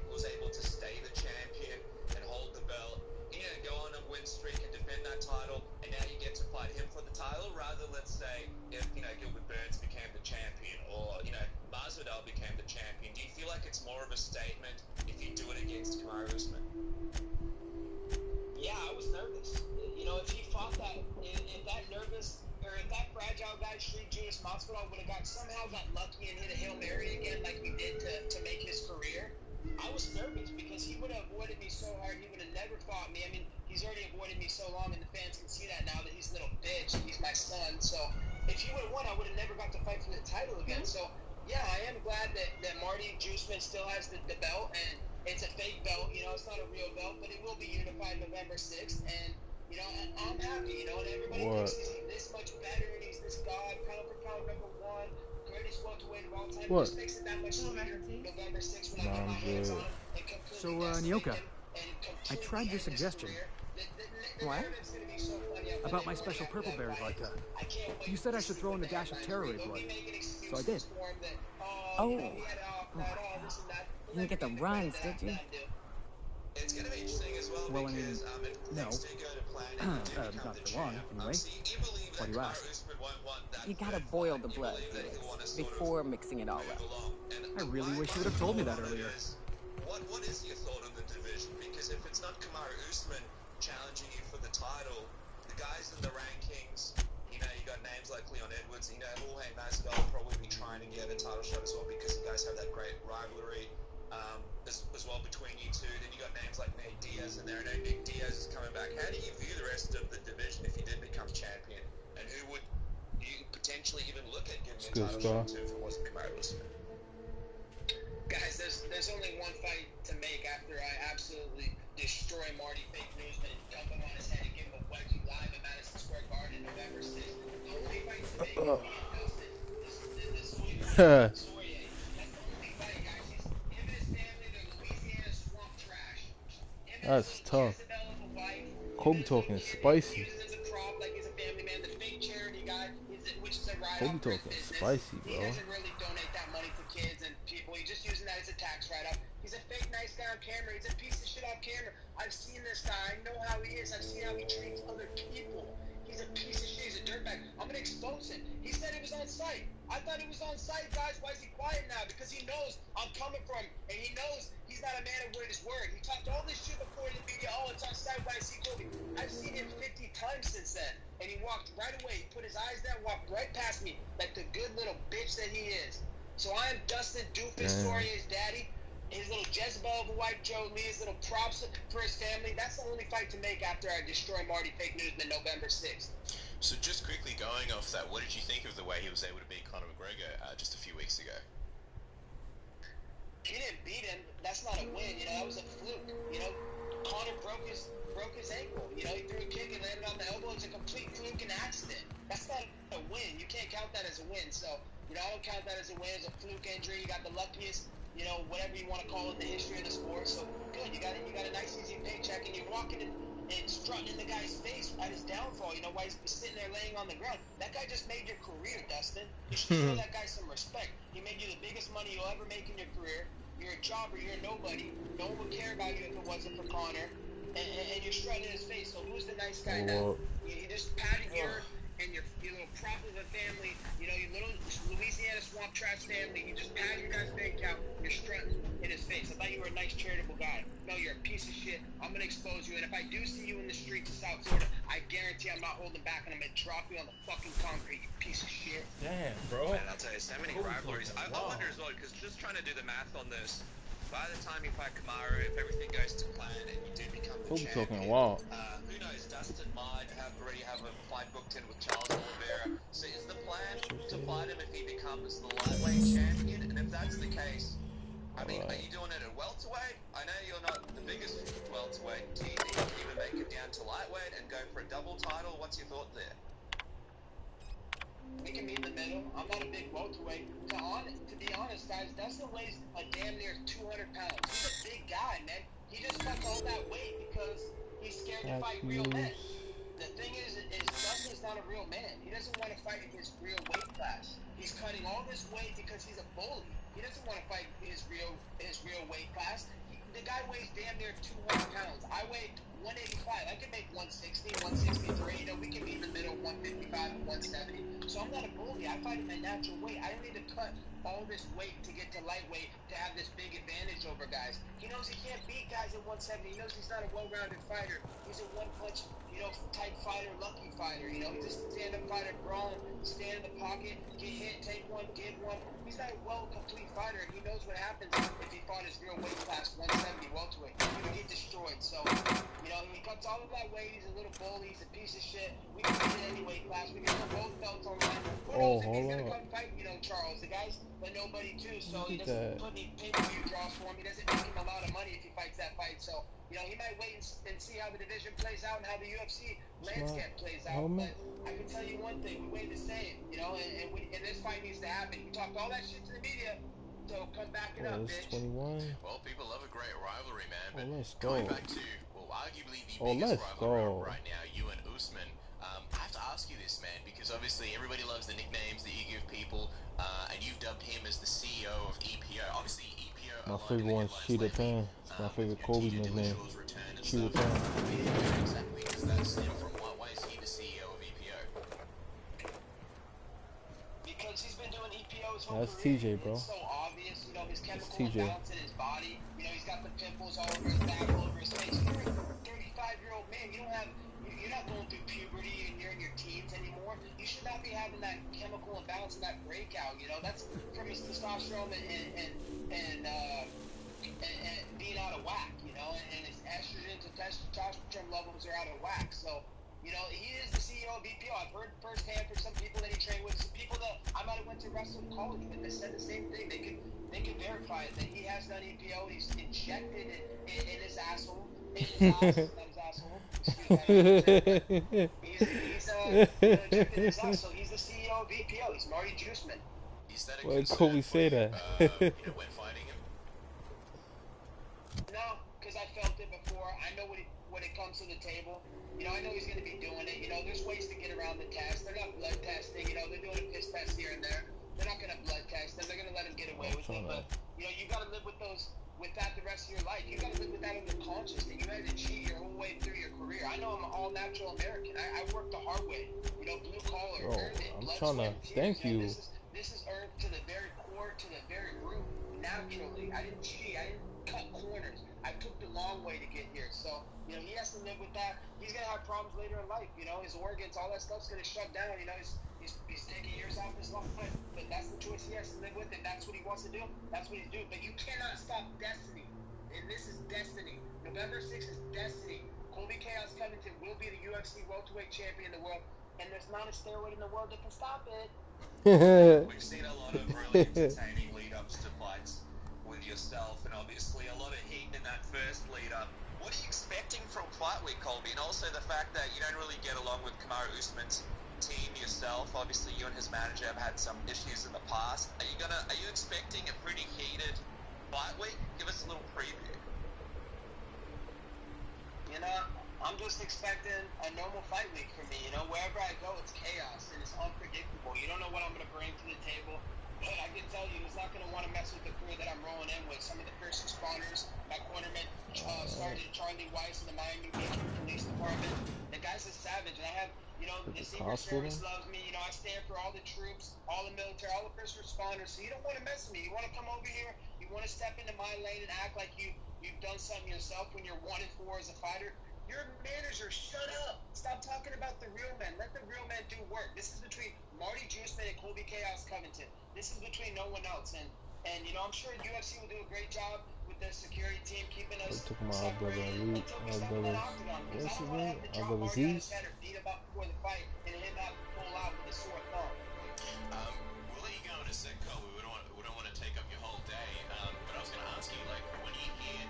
was able to stay the champion and hold the belt, you know, go on a win streak and defend that title, and now you get to fight him for the title, rather, let's say, if, you know, Gilbert Burns became the champion, or, you know, Masvidal became the champion? Do you feel like it's more of a statement if you do it against Kamaru Usman? Yeah, I was nervous. You know, if he fought that, if that nervous, or if that fragile guy, Street Judas Masvidal, would have somehow got lucky and hit a Hail Mary again like we did to make his career, I was nervous because he would have avoided me so hard. He would have never fought me. I mean, he's already avoided me so long, and the fans can see that now that he's a little bitch. He's my son. So if he would have won, I would have never got to fight for the title again. So yeah, I am glad that Marty Juiceman still has the belt, and it's a fake belt. You know, it's not a real belt, but it will be unified November 6th. And you know, I'm happy. You know, and everybody thinks he's this much better, and he's this god, pound for pound number one. Greatest welterweight of all time. What? Just makes it that much sweeter. November 6th when I get my I'm hands good. on him and completely So, decimate Nyoka, him and I completely tried your end his suggestion. career. The What? narrative's gonna be so funny. About my special purple berry vodka. I can't wait You said to I should see throw what in a the dash of headlines terror read. blood. They'll be making So I did. excuses for him that, Oh. you know, he had this and that. You didn't get the runs, did you? It's going to be interesting as well, Well, I mean, because if no. things do go to plan and you do become Not the for long, champ, anyway. so you believe Why that do you Kamaru ask? Usman won't want that You gotta third boil fight. the You blood believe that Felix, he'll want to sort of before mixing it all move up. along. And I really wish you would have my told me thought that on it earlier. is, what is your thought on the division? Because if it's not Kamaru Usman challenging you for the title, the guys in the rankings, you know, you got names like Leon Edwards, you know, Jorge Masvidal will probably be trying to get a title shot as well because you guys have that great rivalry as well between you two. Then you got names like Nate Diaz in there. I know Nick Diaz is coming back. How do you view the rest of the division if you did become champion? And who would you potentially even look at giving a title shot to if it wasn't Kamaru Usman? Guys, there's only one fight to make after I absolutely destroy Marty Fake Newsman, dump him on his head, and give him a wedgie live at Madison Square Garden November 6th. The only fight to make is me and Dustin. This Soye. That's the only fight, guys. Him and his family, they're Louisiana swamp trash. Him and That's his tough. Jezebel of a wife. Kobe talking spicy. He uses as a prop like he's a family man. The fake charity guy, which is a write-off Kobe for his talking business. spicy, He bro. doesn't really donate that money to kids and people. He's just using that as a tax write-off. He's a fake nice guy on camera. He's a piece of shit off camera. I've seen this guy. I know how he is. I've seen how he treats other people. He's a piece of shit. He's a dirtbag. I'm gonna expose him. He said he was on site. I thought he was on site, guys. Why is he quiet now? Because he knows I'm coming for him, and he knows he's not a man of his word. He talked all this shit before in the media. Oh, it's on site. Why I see Kobe? I've seen him 50 times since then, and he walked right away. He put his eyes down, walked right past me, like the good little bitch that he is. So I am Dustin Doofus Poirier's daddy. His little Jezebel of a wife, Joe Lee, his little props for his family. That's the only fight to make after I destroy Marty Fake Newsman November 6th. So just quickly going off that, what did you think of the way he was able to beat Conor McGregor just a few weeks ago? He didn't beat him. That's not a win. You know, that was a fluke. You know, Conor broke his ankle. You know, he threw a kick and landed on the elbow. It's a complete fluke and accident. That's not a win. You can't count that as a win. So, you know, I don't count that as a win. It's a fluke injury. You got the luckiest, you know, whatever you want to call it, in the history of the sport. So good. You got a nice easy paycheck, and you're walking and strutting in the guy's face at his downfall. You know, while he's sitting there laying on the ground. That guy just made your career, Dustin. You should show that guy some respect. He made you the biggest money you'll ever make in your career. You're a jobber. You're a nobody. No one would care about you if it wasn't for Conor. And you're strutting in his face. So who's the nice guy now? You just patted your little prop of a family, you know, your little Louisiana swamp trash family. You just pat your guy's bank account. You're strutting in his face. I thought you were a nice charitable guy. No, you're a piece of shit. I'm gonna expose you. And if I do see you in the streets of South Florida, I guarantee I'm not holding back and I'm gonna drop you on the fucking concrete, you piece of shit. Damn, bro. Man, I'll tell you, so many rivalries. I wonder as well, because just trying to do the math on this, by the time you fight Kamaru, if everything goes to plan and you do become the Kobe talking champion, wild. who knows, Dustin might already have a fight booked in with Charles Oliveira. So is the plan to fight him if he becomes the lightweight champion? And if that's the case, I mean, are you doing it at welterweight? I know you're not the biggest welterweight. Do you think you can even make it down to lightweight and go for a double title? What's your thought there? We can meet in the middle. I'm not a big welterweight. To be honest, guys, Dustin weighs a damn near 200 pounds. He's a big guy, man. He just cuts all that weight because he's scared to fight real men. The thing is Dustin's not a real man. He doesn't want to fight in his real weight class. He's cutting all this weight because he's a bully. He doesn't want to fight his real weight class. The guy weighs damn near 200 pounds. I weigh 185. I can make 160, 163. You know, we can be in the middle, 155 and 170. So I'm not a bully. I fight in my natural weight. I don't need to cut all this weight to get to lightweight to have this big advantage over guys. He knows he can't beat guys at 170. He knows he's not a well-rounded fighter. He's a one-punch, type fighter, lucky fighter. He's just a stand-up fighter, brawl, stand in the pocket, get hit, take one, give one. He's not a complete fighter. He knows what happens if he fought his real weight class, 170 welterweight. He would get destroyed. So, he cuts all of that weight. He's a little bully. He's a piece of shit. We can beat any weight class. We can put both belts on line. Who knows if he's going to come fight, Charles? The guy's a nobody, too. So he doesn't put any pay-per-view draws for him. He doesn't make him a lot of money if he fights that fight. So, he might wait and see how the division plays out and how the UFC landscape plays out. But I can tell you one thing. We waited to say it, and this fight needs to happen. You talked all that shit to the media, so come back it up, bitch. 21. Well, people love a great rivalry, man. But let's go. Going back to, arguably the biggest rivalry right now, you and Usman, I have to ask you this, man, because obviously everybody loves the nicknames that you give people, and you've dubbed him as the CEO of EPO. Obviously, EPO... My favorite one's Cheetah Pan. It's my favorite Kobe nickname. Cheetah Pan. Where exactly does that stem from? Why is he the CEO of EPO? Because he's been doing EPO his whole That's career. TJ, bro. It's so obvious, his chemical TJ. imbalance in his body. He's got the pimples all over his back, all over his face. You're a 35-year-old man. You're not going through puberty and you're in your teens anymore. You should not be having that chemical imbalance and that breakout. That's from his testosterone and being out of whack. And his estrogen to testosterone levels are out of whack. So. He is the CEO of EPO. I've heard firsthand from some people that he trained with, some people that I might have went to wrestle in college with. They said the same thing. They could verify it, that he has done EPO. He's injected it in his asshole. In his ass, not his asshole. Excuse me. He's injected in his ass, so he's the CEO of EPO. He's Marty Juiceman. Is that a Why did concern Kobe for say you, that? when fighting him? No, because I felt it before. I know when it comes to the table. I know he's going to be doing it. There's ways to get around the test. They're not blood testing. They're doing a piss test here and there. They're not going to blood test them. They're going to let him get away with it. But, you got to live with that the rest of your life. You got to live with that in your conscience. That you had to cheat your whole way through your career. I know I'm an all-natural American. I worked the hard way. Blue collar. Bro, I'm trying to thank you. This is earned to the very core, to the very root, naturally. I didn't cheat. I didn't cut corners. I took the long way to get here. So, he has to live with that. He's going to have problems later in life. His organs, all that stuff's going to shut down. He's taking years off his life. But that's the choice he has to live with. If that's what he wants to do, that's what he's doing. But you cannot stop destiny. And this is destiny. November 6th is destiny. Colby Chaos Covington will be the UFC welterweight champion in the world. And there's not a steroid in the world that can stop it. We've seen a lot of really entertaining lead-ups to fights with yourself, and obviously a lot of heat in that first lead-up. What are you expecting from Fight Week, Colby? And also the fact that you don't really get along with Kamaru Usman's team yourself. Obviously, you and his manager have had some issues in the past. Are you expecting a pretty heated Fight Week? Give us a little preview. I'm just expecting a normal fight week for me. Wherever I go, it's chaos and it's unpredictable. You don't know what I'm going to bring to the table. But I can tell you, he's not going to want to mess with the crew that I'm rolling in with. Some of the first responders, my cornerman, Sergeant Charlie Weiss in the Miami Beach Police Department. The guy's a savage, and I have, the Secret Service loves me. I stand for all the troops, all the military, all the first responders. So you don't want to mess with me. You want to come over here. You want to step into my lane and act like you've done something yourself when you're 1-4 as a fighter. You're a manager. Shut up. Stop talking about the real men. Let the real men do work. This is between Marty Juiceman and Colby Chaos Covington. This is between no one else. And you know, I'm sure UFC will do a great job with their security team keeping us Talking about our brother separated Elite, until we our step in that brothers. octagon. Because What's I his don't want to name? have to Our drop brothers Mariano's East. head or beat him up before the fight and him have to pull out with a sore thumb. We'll let you go in a sec, Colby. We don't want to take up your whole day. But I was going to ask you, like, when you hear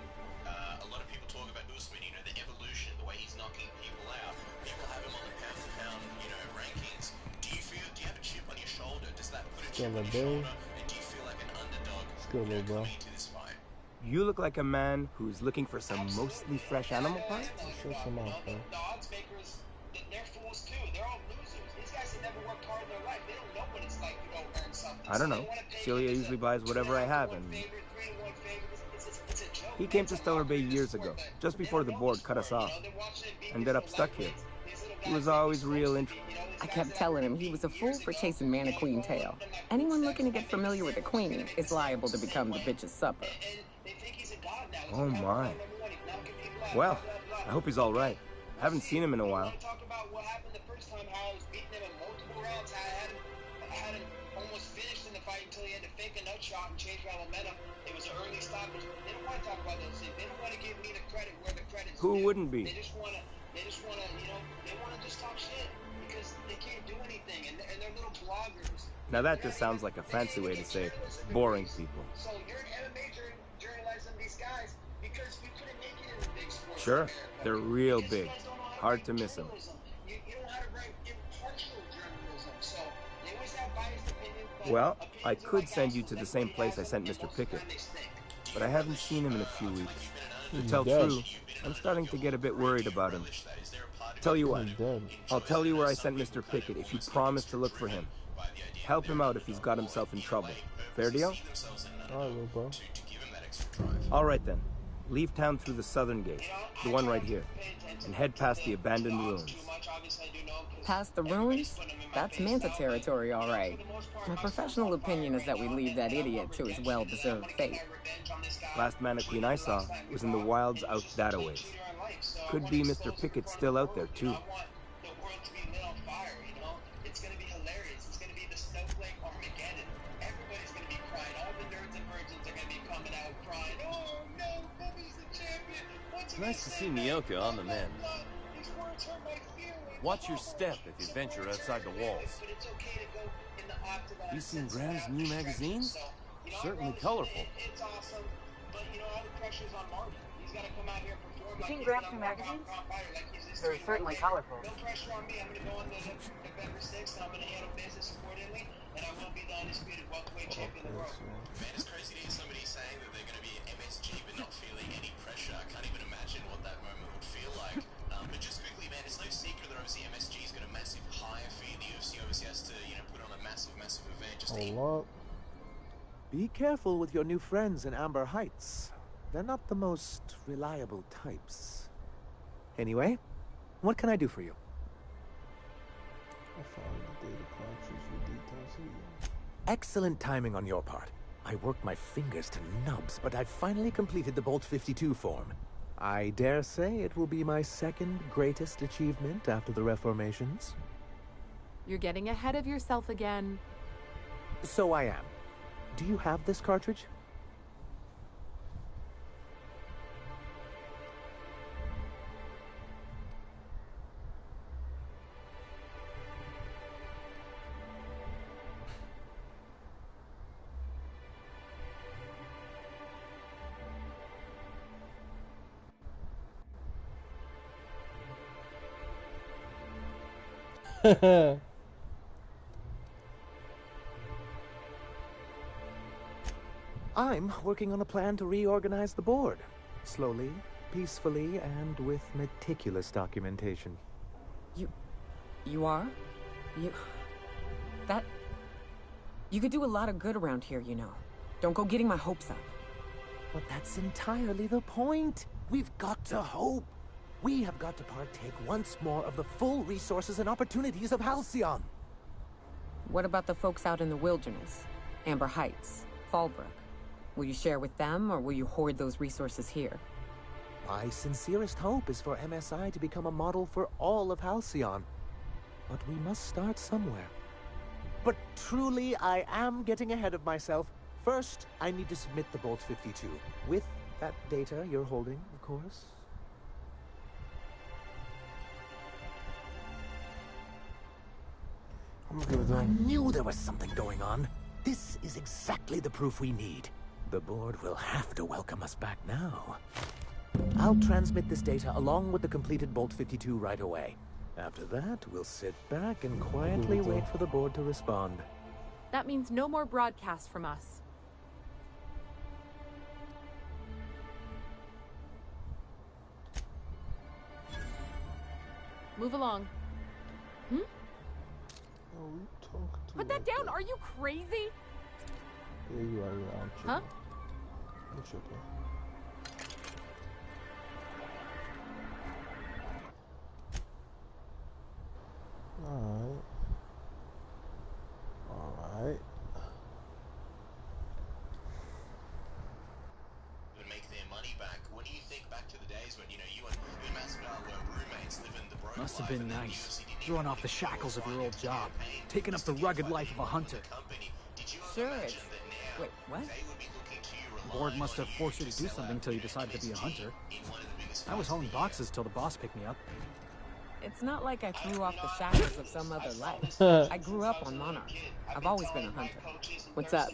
a lot of people talk about Usman, you know, the evolution, the way he's knocking people out. People have him on the pound-for-pound, you know, rankings. Do you have a chip on your shoulder? Does that put a chip on your shoulder? And do you feel like an underdog, coming into this fight? You look like a man who's looking for some mostly fresh animal parts. Shut your mouth, bro. The odds makers, they're fools too. They're all losers. These guys have never worked hard in their life. They don't know what it's like to go earn something. I don't know. Celia usually buys whatever I have, and he came to Stellar Bay years ago, just before the board cut us off. Ended up stuck here. He was always real I kept telling him he was a fool for chasing Man-Queen tail. Anyone looking to get familiar with the queen is liable to become the bitch's supper. Oh my. Well, I hope he's all right. Haven't seen him in a while. Talk about what happened the first time, how I was beating him in multiple rounds. I had him almost finished in the fight until he had to fake a nut shot and change my momentum. It was an early stoppage. They don't want to talk about those things. They don't want to give me the credit where the credit's due. Who wouldn't be? They just want to, you know, they want to just talk shit because they can't do anything, and they're little bloggers. Now that just sounds like a fancy way to say boring people. So you're an MMA journalizing these guys because we couldn't make it in the big sports. Sure, they're real big. Hard to miss them. You don't know how to write impartial journalism, so they always have biased opinions. Well, I could send you to the same place I sent Mr. Pickett, but I haven't seen him in a few weeks. To tell true, I'm starting to get a bit worried about him. Tell you what, I'll tell you where I sent Mr. Pickett if you promise to look for him. Help him out if he's got himself in trouble. Fair deal? Alright, bro. All right then. Leave town through the southern gate, the one right here, and head past the abandoned ruins. Past the ruins? That's Manta territory, all right. My professional opinion is that we leave that idiot to his well-deserved fate. Last Man-Queen I saw was in the wilds out that-a-ways. Could be Mr. Pickett still out there, too. It's nice to see Mioka on the mend. Watch your step if you venture outside the walls. You seen Graham's new magazines? Certainly colorful. It's awesome, but you know, all the pressure's on Marty. He's got to come out here and perform. You seen Graham's new magazines? They're certainly colorful. No pressure on me. I'm going to go on November 6th, and I'm going to handle business accordingly, and I will be the undisputed welterweight champion of the world. Man, it's crazy to hear somebody saying that they're going to be an MSG but not feeling any pressure. I can't even imagine what that moment would feel like. But just quickly, man, it's no secret that obviously MSG's got a massive hire fee. The UFC obviously has to, you know, put on a massive event just to... Be careful with your new friends in Amber Heights. They're not the most reliable types. Anyway, what can I do for you? I found the data cartridge with details here. Excellent timing on your part. I worked my fingers to nubs, but I finally completed the Bolt 52 form. I dare say it will be my second greatest achievement after the Reformations. You're getting ahead of yourself again. So I am. Do you have this cartridge? I'm working on a plan to reorganize the board. Slowly, peacefully, and with meticulous documentation. You are? You could do a lot of good around here, you know. Don't go getting my hopes up. But that's entirely the point. We've got to hope. We have got to partake once more of the full resources and opportunities of Halcyon. What about the folks out in the wilderness? Amber Heights, Fallbrook. Will you share with them, or will you hoard those resources here? My sincerest hope is for MSI to become a model for all of Halcyon. But we must start somewhere. But truly, I am getting ahead of myself. First, I need to submit the Bolt 52. With that data you're holding, of course. I knew there was something going on. This is exactly the proof we need. The board will have to welcome us back now. I'll transmit this data along with the completed Bolt 52 right away. After that, we'll sit back and quietly wait for the board to respond. That means no more broadcasts from us. Move along. Hmm? Put that down! Are you crazy? Yeah, you are. Huh? I'm tripping. Alright. Make their money back. When you think back to the days when, you and Masvidal were roommates living the broke Must have life, been and nice, throwing off the shackles of your old job, taking up the rugged life of a hunter. Sure, it's... Wait, what? The board must have forced you to do something till you decided to be a hunter. I was hauling boxes till the boss picked me up. It's not like I threw off the shackles of some other life. I grew up on Monarch. I've always been a hunter. What's up?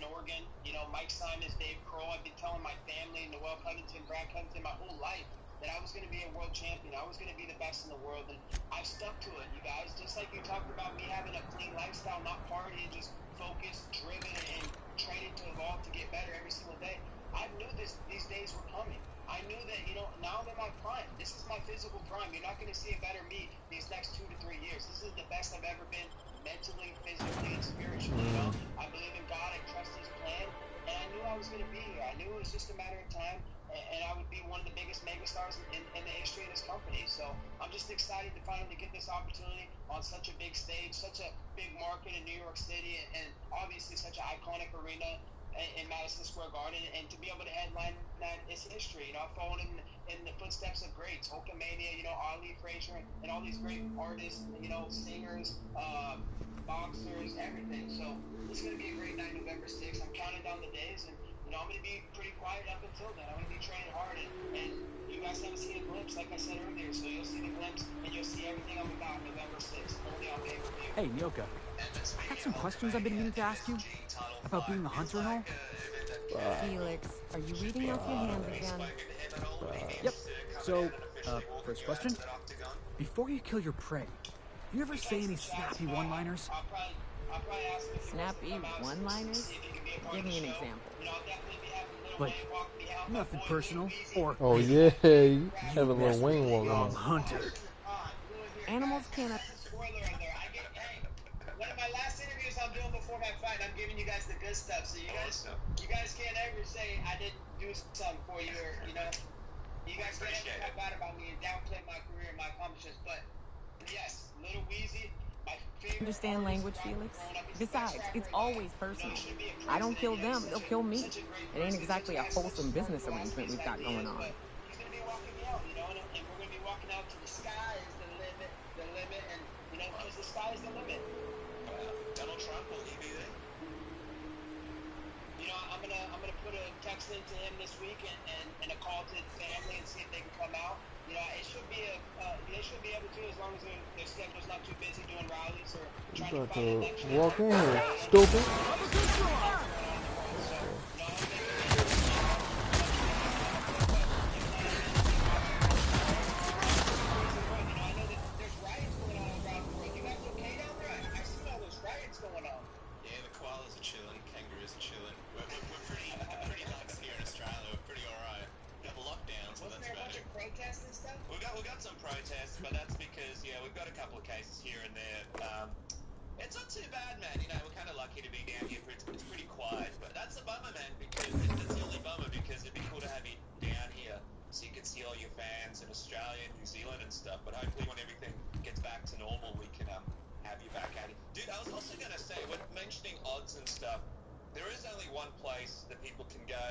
Mike Simons, Dave Kroll, I've been telling my family, Noel Covington, Brad Covington, my whole life that I was going to be a world champion. I was going to be the best in the world, and I've stuck to it, you guys. Just like you talked about me having a clean lifestyle, not partying, just focused, driven, and training to evolve to get better every single day. I knew these days were coming. I knew that, now I'm in my prime. This is my physical prime. You're not going to see a better me these next 2 to 3 years. This is the best I've ever been mentally, physically, and spiritually. I believe in God. I trust His plan. And I knew I was going to be here. I knew it was just a matter of time, and I would be one of the biggest megastars in the history of this company. So I'm just excited to finally get this opportunity on such a big stage, such a big market in New York City, and obviously such an iconic arena in Madison Square Garden, and to be able to headline that is history. I've followed in the footsteps of greats, Hulkamania, Ali Frazier, and all these great artists, singers, boxers, everything. So it's going to be a great night, November 6th. I'm counting down the days, and I'm going to be pretty quiet up until then. I'm going to be training hard, and you guys haven't seen a glimpse, like I said earlier. So you'll see the glimpse, and you'll see everything I'm about November 6th, only on pay-per-view. Hey, Nyoka. I got some questions I've been meaning to ask you about being a hunter and all. Felix, are you reading off your hand again? Yep. So, first question. Before you kill your prey, do you ever say any snappy one-liners? Snappy one-liners? Give me an example. Like, nothing personal, or... Oh yeah, you have a little wing walk wrong on. hunter. Animals cannot... One of my last interviews I'm doing before my fight, I'm giving you guys the good stuff, so you guys can't ever say I didn't do something for you, or you guys can't ever talk bad about me and downplay my career and my accomplishments. But yes, Little Weezy, my favorite. Understand language, Felix? Besides, it's always personal. I don't kill them, they'll kill me. It ain't exactly a wholesome business arrangement we've got going on. He's gonna be walking me out, and we're gonna be walking out to the sky is the limit, and because the sky is the limit. Donald Trump, will he be there? I'm gonna put a text into him this week and a call to the family and see if they can come out. It should be they should be able to, as long as their schedule's not too busy doing rallies or trying to find an extra. Walk in here, stupid. We got some protests, but that's because we've got a couple of cases here and there. It's not too bad, man. We're kind of lucky to be down here. It's pretty quiet, but that's a bummer, man. Because it's the only bummer, because it'd be cool to have you down here so you can see all your fans in Australia and New Zealand and stuff. But hopefully, when everything gets back to normal, we can have you back at it. Dude, I was also gonna say, when mentioning odds and stuff, there is only one place that people can go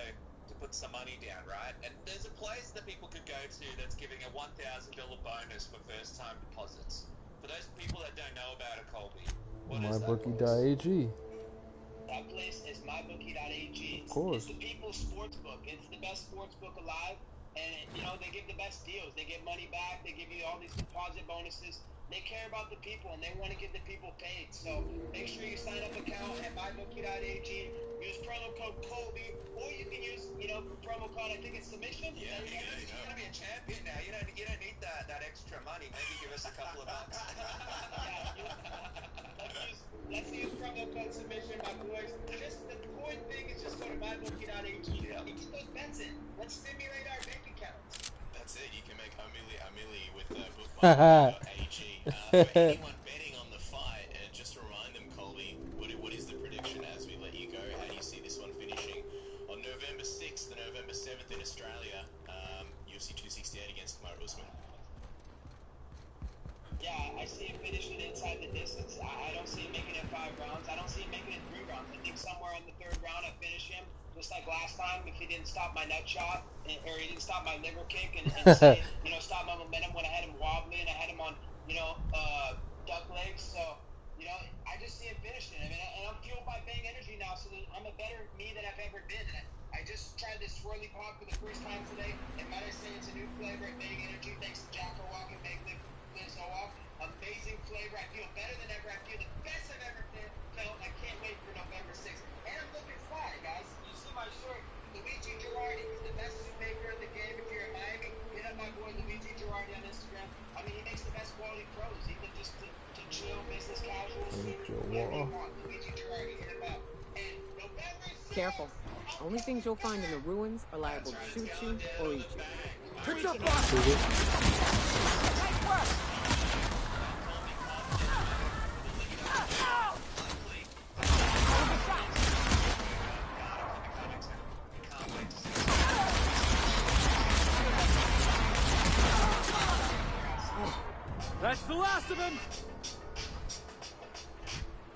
to put some money down, right? And there's a place that people could go to that's giving a $1,000 bonus for first-time deposits. For those people that don't know about it, Colby, what is that place? MyBookie.ag. That place is MyBookie.ag. Of course. It's the people's sports book. It's the best sports book alive. And, you know, they give the best deals. They get money back. They give you all these deposit bonuses. They care about the people, and they want to get the people paid. So make sure you sign up an account at MyBookie.ag. Use promo code Colby, or you can use, you know, promo code, I think it's submission. Yeah, you're going to be a champion now. You don't need that extra money. Maybe give us a couple of bucks. Let's use promo code submission, my boys. Just the important thing is just go to MyBookie.ag and get those bets in. Let's stimulate our bank accounts. That's it. You can make a milli with bookmybookie.ag. For anyone betting on the fight, just to remind them, Colby, what is the prediction as we let you go? How do you see this one finishing? On November 6th and November 7th in Australia, UFC 268 against Kamaru Usman. Yeah, I see him finishing inside the distance. I don't see him making it 5 rounds. I don't see him making it 3 rounds. I think somewhere in the 3rd round I finish him, just like last time, if he didn't stop my nut shot, or he didn't stop my liver kick, and say, you know, stop my momentum when I had him wobbly and I had him on, you know, duck legs. So, you know, I just see him finishing. I mean, and I'm fueled by Bang Energy now, so I'm a better me than I've ever been. And I just tried this swirly pop for the first time today, and might I say it's a new flavor at Bang Energy, thanks to Jacko Walk and Bang Off. Amazing flavor. I feel better than ever. I feel the best I've ever felt. I can't wait for November 6th. And I'm looking fly, guys. You see my shirt. Luigi Girardi is the best suit maker in the game. If you're in Miami, hit up my boy Luigi Girardi on Instagram. I mean, he makes the best quality clothes, even just to chill, business casual, suit, whatever you want. Luigi Girardi, hit him up. And November 6th. Careful. Only things you'll find in the ruins are liable to shoot you or eat you. Put your box! Nice work! That's the last of him!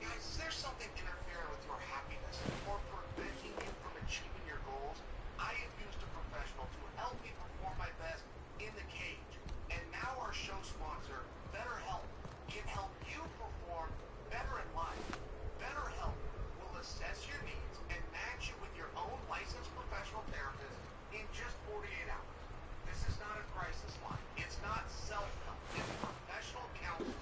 Guys, is there something interfering with your happiness or preventing you from achieving your goals? I have used a professional to help me perform my best in the cage. And now our show sponsor, BetterHelp, can help you perform better in life. BetterHelp will assess your needs and match you with your own licensed professional therapist in just 48 hours. This is not a crisis line. It's not self-help. It's professional counseling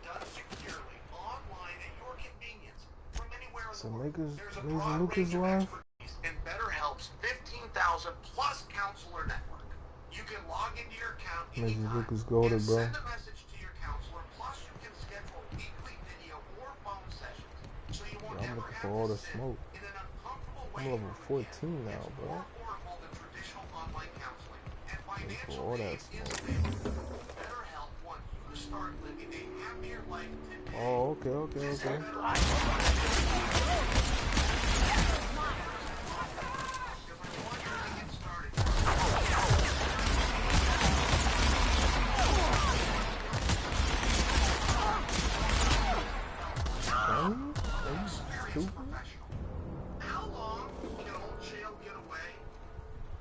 done securely online at your convenience from anywhere in the world. There's a broad range of expertise in BetterHelp's 15,000 plus counselor network. You can log into your account anytime and send a message to your counselor. Plus, you can schedule weekly video or phone sessions, so you won't ever have to sit in an uncomfortable way. I'm level 14 now, bro. More affordable than traditional online counseling, and financial aid is available. BetterHelp wants you to start living a happier life today. Oh, okay. How long can old Chael get away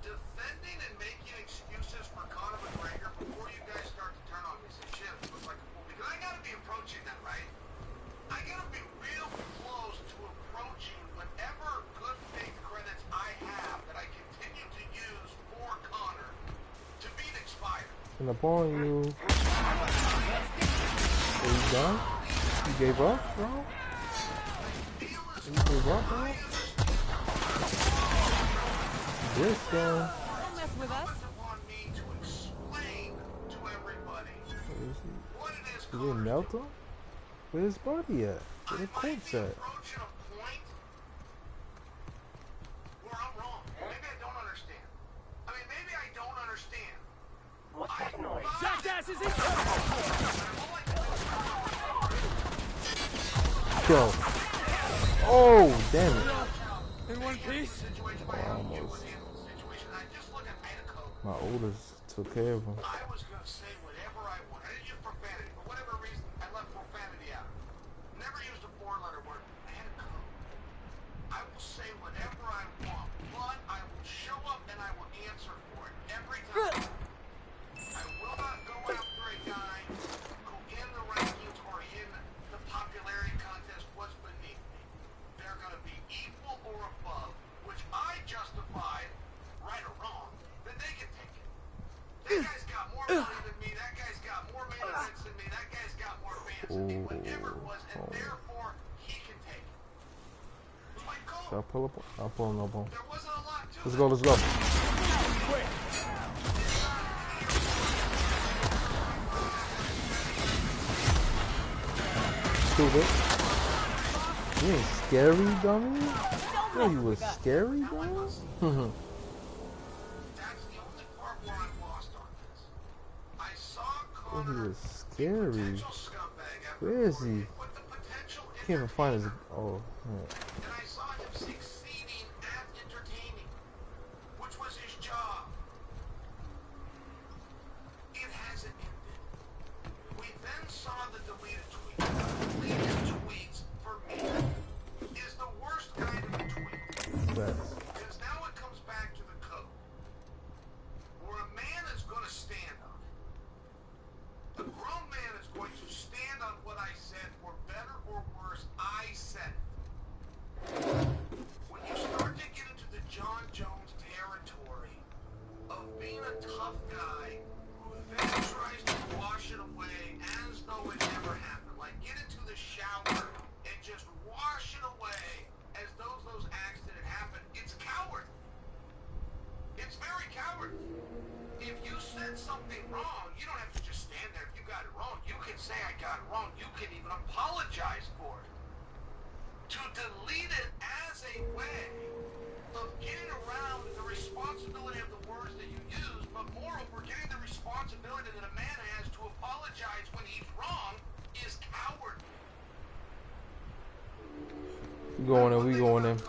defending and making excuses for Conor McGregor before you guys start to turn on me? Say, shit, it looks like a fool. Because I gotta be approaching that, right? I gotta be real close to approaching whatever good faith credits I have that I continue to use for Conor to beat expired. And upon you. Are you done? You gave up, bro? You gave up, bro? This guy. Don't mess with us. He didn't melt him? Where's his body at? Where the corpse at? Where I'm wrong. Maybe I don't understand. I mean, maybe I don't understand. What's that noise? Jackass is in! Go. Oh, damn it. In one piece? Almost. My oldest took care of him. I was going to say whatever I want. I didn't use profanity. For whatever reason, I left profanity out. Never used a 4-letter word. I had a code. I will say whatever I want, but I will show up Should I pull up? I'll pull him up on. Let's go, let's go. Stupid. You ain't scary, dummy? Yeah, you was scary, bro? Oh, he was scary. Where is he? Can't even find his. Oh, man. And I saw him succeeding at entertaining, which was his job. It hasn't ended. We then saw the deleted tweets. Deleted tweets, for me, is the worst kind of a tweet. Because now it comes back to the code. Where a man is going to stand on it. A grown man is going to stand on what I said, or better or worse, I said it. When you start to get into the John Jones territory of being a tough guy who then tries to wash it away as though it never happened, like get into the shower and just wash it away as though those acts didn't happen, it's coward. It's very cowardly. If you said something wrong, you don't have to just stand there. If you got it wrong, you can say I got it wrong. You can even apologize for it. To delete it as a way of getting around the responsibility of the words that you use, but moreover, getting the responsibility that a man has to apologize when he's wrong is coward. We going in, we going in.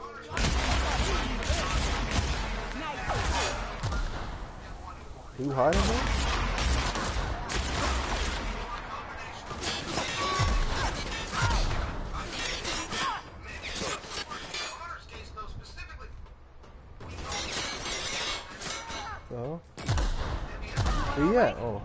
You hiding, man? Oh. Where you at? Oh.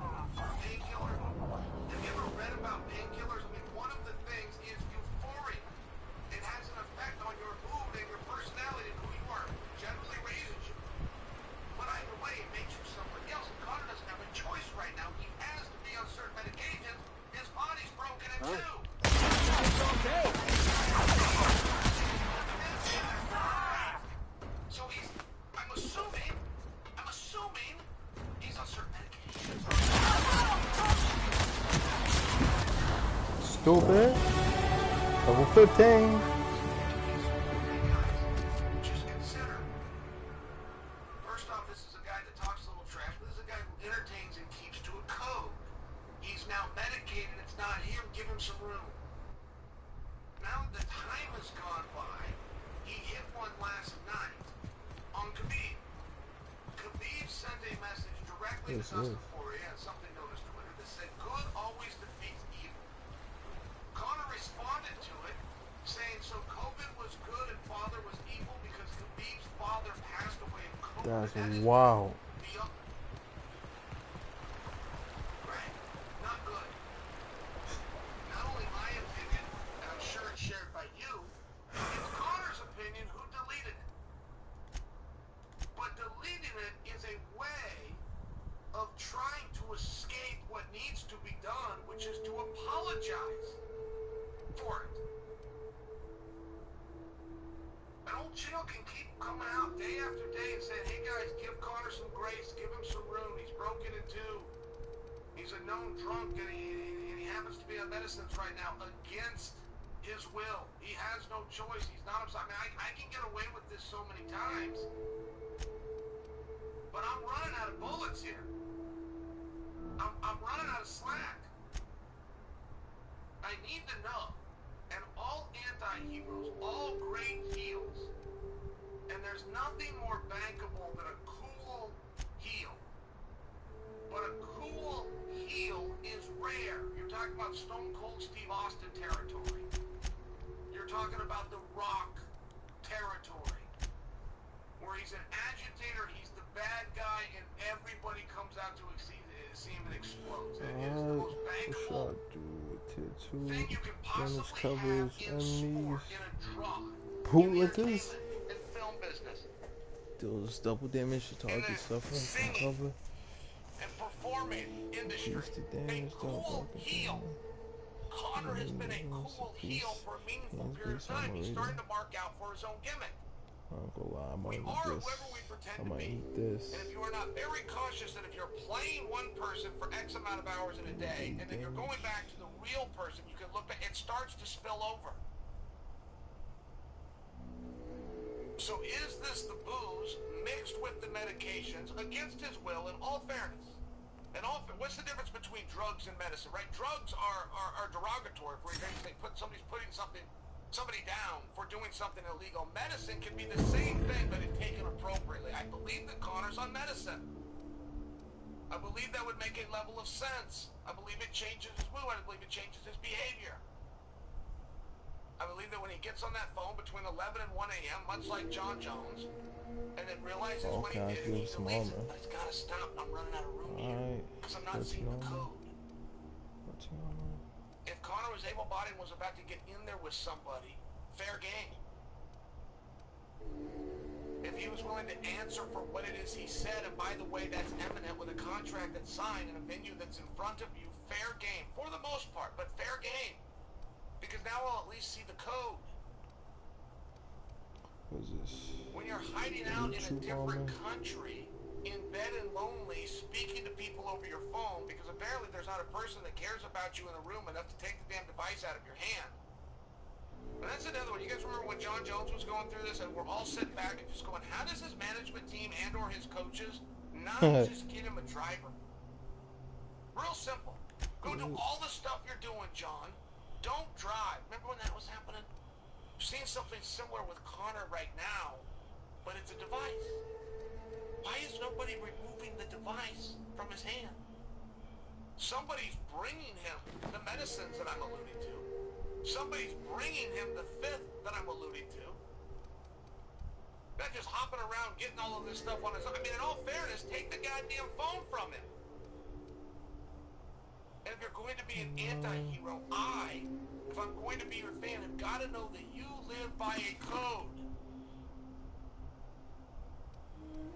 Stupid. Level 15. Just consider. First off, this is a guy that talks a little trash, but this is a guy who entertains and keeps to a code. He's now medicated, it's not him, give him some room. Now that the time has gone by, he hit one last night on Khabib. Khabib sent a message directly to Dustin Poirier and something known as Twitter that said, good always defeats evil. Conor responded to it, saying, so COVID was good and father was evil because Khabib's father passed away of COVID. That's wow. Right. Not good. Not only my opinion, and I'm sure it's shared by you, it's Conor's opinion who deleted it. But deleting it is a way of trying to escape what needs to be done, which is to apologize for it. And old Chino can keep coming out day after day and saying, hey guys, give Conor some grace, give him some room, he's broken in two. He's a known drunk and he happens to be on medicines right now against his will. He has no choice, he's not upset. I mean, I can get away with this so many times, but I'm running out of bullets here. I'm running out of slack. I need to know. And all anti-heroes, all great heels, and there's nothing more bankable than a cool heel. But a cool heel is rare. You're talking about Stone Cold Steve Austin territory. You're talking about The Rock territory. Where he's an agitator, he's the bad guy, and everybody comes out to see him and explodes. It is the most bankable thing you can possibly have in sport, in a draw, in the entertainment and film business. Deals double damage to target suffering from cover. And performing industry. A cool heel Connor has been a cool heel for a meaningful period of time. He's starting to mark out for his own gimmick. I'm gonna lie, I We might are eat whoever this. we pretend I to might be. eat this. And if you are not very cautious that if you're playing one person for X amount of hours in a day, and then you're going back to the real person, you can look back, it starts to spill over. So is this the booze mixed with the medications against his will, in all fairness? What's the difference between drugs and medicine, right? Drugs are derogatory for they somebody's putting somebody down for doing something illegal. Medicine can be the same thing, but it's taken appropriately. I believe that Connor's on medicine. I believe that would make a level of sense. I believe it changes his mood. I believe it changes his behavior. I believe that when he gets on that phone between 11 and 1 a.m., much like John Jones, and then realizes what he did, he deletes it. But it's got to stop. I'm running out of room here because I'm not seeing the code. If Connor was able-bodied and was about to get in there with somebody, fair game. If he was willing to answer for what it is he said, and by the way, that's eminent with a contract that's signed in a venue that's in front of you, fair game. For the most part, but fair game. Because now I'll at least see the code. What is this? When you're hiding out in a different country, in bed and lonely, speaking to people over your phone, because apparently there's not a person that cares about you in the room enough to take the damn device out of your hand. And that's another one. You guys remember when John Jones was going through this, and we're all sitting back and just going, how does his management team and or his coaches not just get him a driver? Real simple. Go do all the stuff you're doing, John. Don't drive. Remember when that was happening? We're seeing something similar with Connor right now, but it's a device. Why is nobody removing the device from his hand? Somebody's bringing him the medicines that I'm alluding to. Somebody's bringing him the fifth that I'm alluding to. Not just hopping around getting all of this stuff on his own. I mean, in all fairness, take the goddamn phone from him. And if you're going to be an anti-hero, if I'm going to be your fan, I've got to know that you live by a code.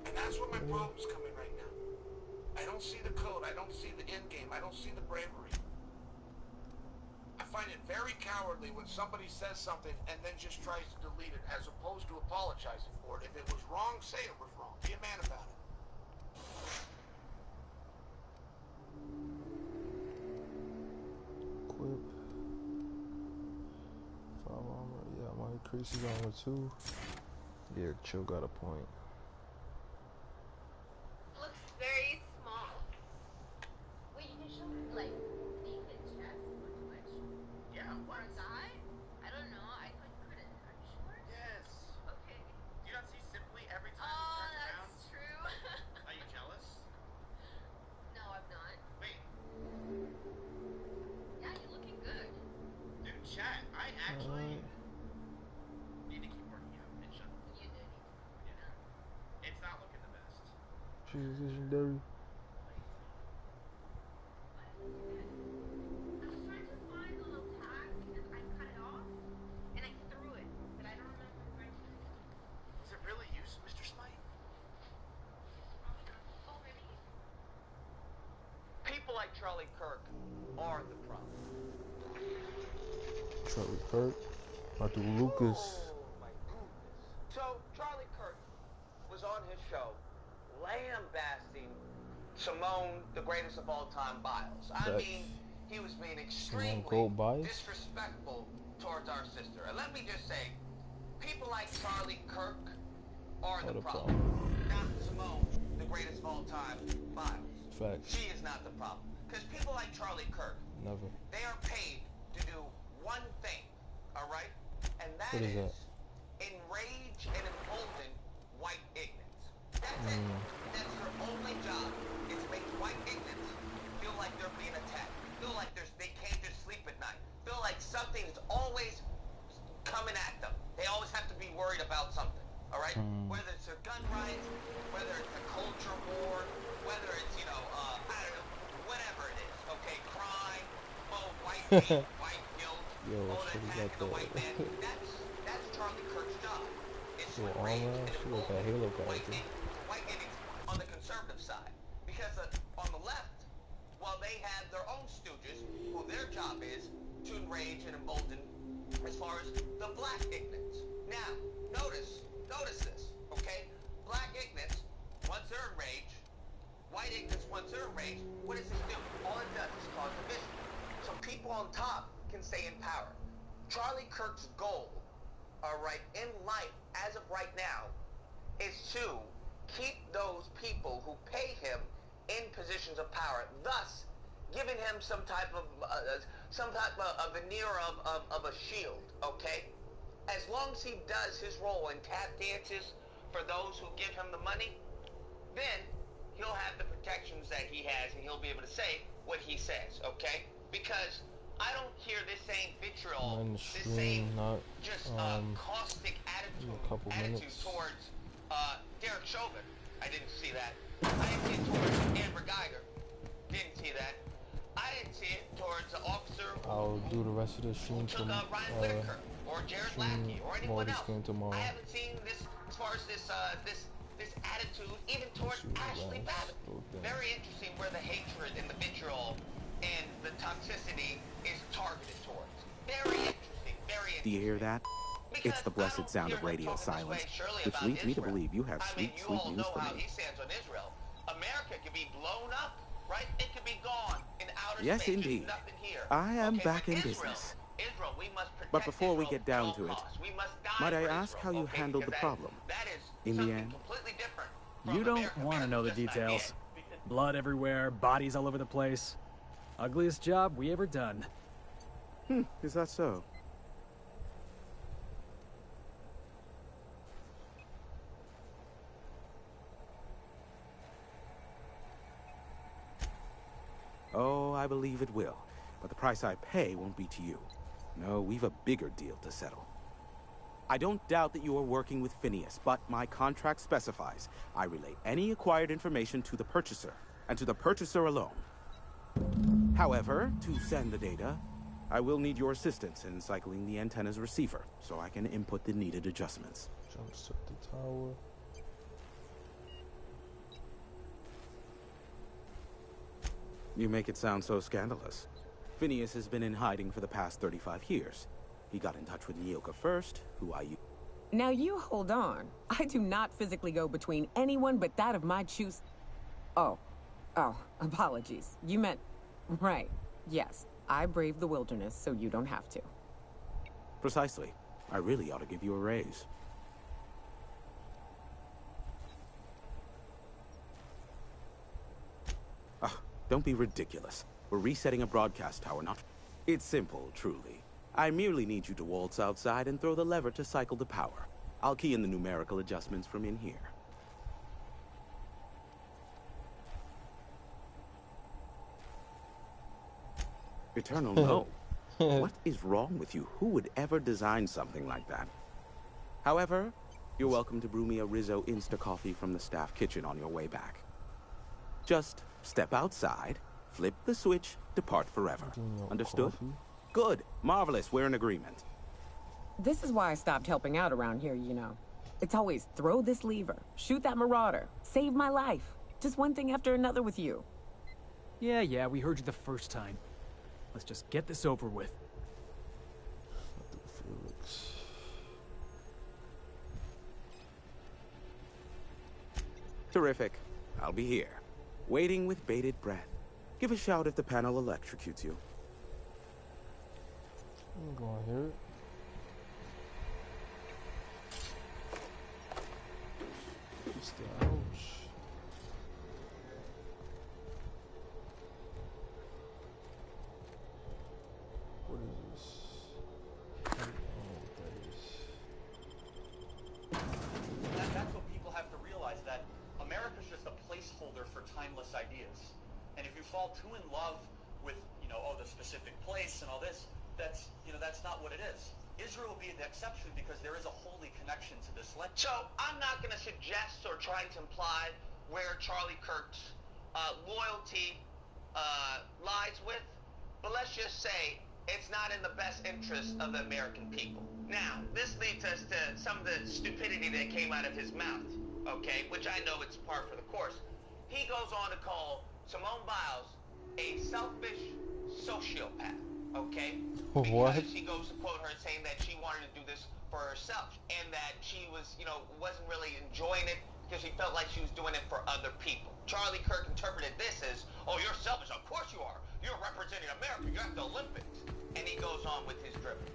And that's where my problem's coming right now. I don't see the code. I don't see the end game. I don't see the bravery. I find it very cowardly when somebody says something and then just tries to delete it as opposed to apologizing for it. If it was wrong, say it was wrong. Be a man about it. Equip. 5 armor. Yeah, my increase his armor too. Yeah, Chill got a point. Looks very small. Wait, you can show me like naked chest or Twitch? Yeah, what? For a guy? I don't know. I couldn't. Are you sure? Yes. Okay. Do you not see Simply every time he turns around? That's true. Are you jealous? No, I'm not. Wait. Yeah, you're looking good. Dude, chat. I actually need to keep working out. It should. You do need to. Yeah. It's not looking the best. She's legendary. Is it really you, Mr. Smite? Oh, maybe. People like Charlie Kirk are the problem. Charlie Kirk. Arthur Lucas. Oh, my goodness. So, Charlie Kirk was on his show lambasting Simone, the greatest of all time, Biles. I mean, he was being extremely disrespectful towards our sister. And let me just say, people like Charlie Kirk are the problem. Not Simone, the greatest of all time, Biles. Facts. She is not the problem. Because people like Charlie Kirk, never. They are paid to do one thing, all right? And that is enrage and embolden white ignorance. That's it. That's their only job. Is to make white ignorance feel like they're being attacked. Feel like they can't just sleep at night. Feel like something is always coming at them. They always have to be worried about something. All right? Whether it's their gun rights, whether it's a culture war, whether it's, I don't know, whatever it is. Okay, crime, white hate, white guilt, attack the white man. That's Charlie Kirk's job. It's to enrage and embolden white idiots on the conservative side. Because on the left, well, they have their own stooges who people, their job is to enrage and embolden as far as the black ignorance. Now, notice this, okay? Black ignorance, once they're enraged, white ignorance, once they're enraged, what does this do? All it does is cause division. So people on top can stay in power. Charlie Kirk's goal, all right, in life, as of right now, is to keep those people who pay him in positions of power, thus giving him some type of a veneer of a shield, okay? As long as he does his role and tap dances for those who give him the money, then he'll have the protections that he has and he'll be able to say what he says, okay? Because I don't hear this same vitriol, this same just caustic attitude towards Derek Chauvin. I didn't see that. I didn't see it towards Amber Geiger. Didn't see that. I didn't see it towards the officer I'll do the rest of the stream who took Ryan Whitaker or Jared Lackey or anyone else. Tomorrow. I haven't seen this as far as this attitude even towards Ashley Babbitt. Very interesting where the hatred and the vitriol and the toxicity is targeted towards. Very interesting, very interesting. Do you hear that? It's the blessed sound of radio silence, which leads me to believe you have sweet, sweet news for me. He stands on Israel. America could be blown up, right? It could be gone in outer Yes, space. indeed. Nothing here. I am back in Israel, business. Israel, we must protect But before we get down to it, might I for ask how Israel, you handled the problem? That is In the end? completely different. You don't want to know the details. Blood everywhere, bodies all over the place. Ugliest job we ever done. Is that so? Oh, I believe it will. But the price I pay won't be to you. No, we've a bigger deal to settle. I don't doubt that you are working with Phineas, but my contract specifies I relay any acquired information to the purchaser, and to the purchaser alone. However, to send the data, I will need your assistance in cycling the antenna's receiver, so I can input the needed adjustments. Jumps up the tower. You make it sound so scandalous. Phineas has been in hiding for the past 35 years. He got in touch with Nyoka first, who I used. Now you hold on. I do not physically go between anyone but that of my choose. Oh, apologies. You meant, right. Yes, I braved the wilderness, so you don't have to. Precisely. I really ought to give you a raise. Don't be ridiculous. We're resetting a broadcast tower, not... It's simple, truly. I merely need you to waltz outside and throw the lever to cycle the power. I'll key in the numerical adjustments from in here. Eternal no. What is wrong with you? Who would ever design something like that? However, you're welcome to brew me a Rizzo Insta-Coffee from the staff kitchen on your way back. Just step outside, flip the switch, depart forever. Understood? Coffee? Good. Marvelous. We're in agreement. This is why I stopped helping out around here, you know. It's always throw this lever, shoot that marauder, save my life. Just one thing after another with you. Yeah, we heard you the first time. Let's just get this over with. Felix. Terrific. I'll be here, waiting with bated breath. Give a shout if the panel electrocutes you. I'm going here. Just the ouch. What is this? I don't know what that is. That's what people have to realize, that America's just a placeholder for timeless ideas. And if you fall too in love with, the specific place and all this, that's not what it is. Israel will be the exception because there is a holy connection to this land. So I'm not going to suggest or try to imply where Charlie Kirk's loyalty lies with, but let's just say it's not in the best interest of the American people. Now, this leads us to some of the stupidity that came out of his mouth, okay, which I know it's par for the course. He goes on to call Simone Biles a selfish, sociopath, okay? What? Because he goes to quote her saying that she wanted to do this for herself and that she was, wasn't really enjoying it because she felt like she was doing it for other people. Charlie Kirk interpreted this as, oh, you're selfish. Of course you are. You're representing America. You're at the Olympics. And he goes on with his dribble.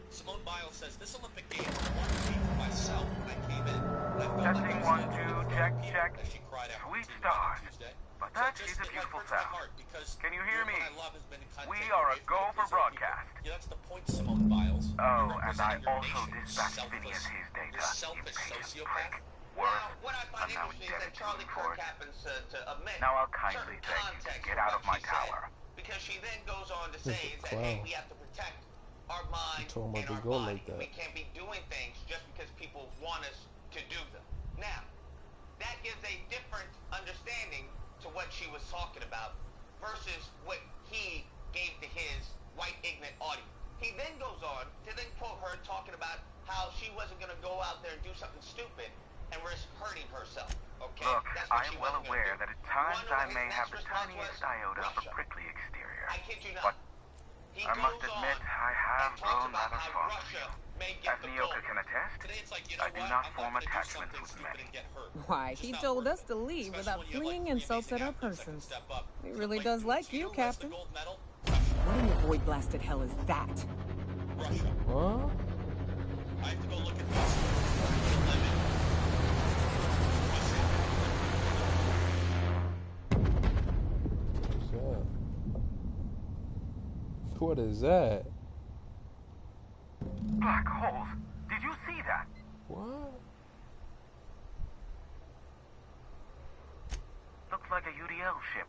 Simone Biles says, this Olympic Games was one week for myself when I came in. And I felt Testing like I was 1, 2, doing it for check, other people, check. as she cried out Sweet to stars. Tuesday. But So that just, is a beautiful hurts my sound. heart because Can you hear me? what I love has been kind of We taken are away a from go me. for These are broadcast. people. Yeah, that's the point, Simone Biles. Oh, and I also dispatched Phineas his data. Selfish Impatient sociopath. prick. Worth. What I find interesting is that Charlie Kirk happens to admit Now I'll kindly certain beg you to context get of out what of my she said, tower. because she then goes on to This say is a that, hey, clown. we have to protect our mind Talking and about our to go body. like that. We can't be doing things just because people want us to do them. Now, that gives a different understanding to what she was talking about versus what he gave to his white ignorant audience. He then goes on to then quote her talking about how she wasn't going to go out there and do something stupid and risk hurting herself. Okay? Look, That's what I she am well wasn't gonna aware do. that at times You wanna know I what may his have next the response tiniest was? iota of a Russia. prickly exterior. I kid you But not. He I must goes admit, on I have and talks grown about rather how fond of Russia you. may get As the Nyoka gold. can attest, Today it's like, you I know do what? not I'm form not gonna do attachments something with stupid many. and get hurt. Why, It's he just not told worth us it. to leave Especially without when you have, flinging three insults at amazing our athletes that can persons. step up. He To really play does like to you, who has the Captain. gold medal? What in the void blasted hell is that? Russia. What? I have to go look at this. What is that? Black holes. Did you see that? What? Looks like a UDL ship.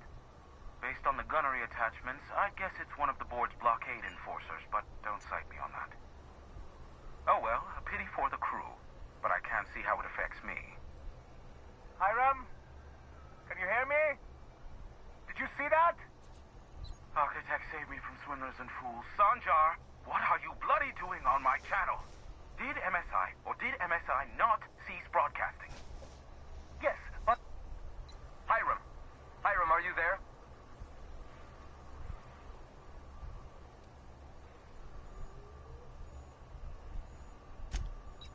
Based on the gunnery attachments, I guess it's one of the board's blockade enforcers, but don't cite me on that. Oh well, a pity for the crew, but I can't see how it affects me. Hiram? Can you hear me? Did you see that? Architect saved me from swindlers and fools. Sanjar, what are you bloody doing on my channel? Did MSI or did MSI not cease broadcasting? Yes, but... Hiram. Hiram, are you there?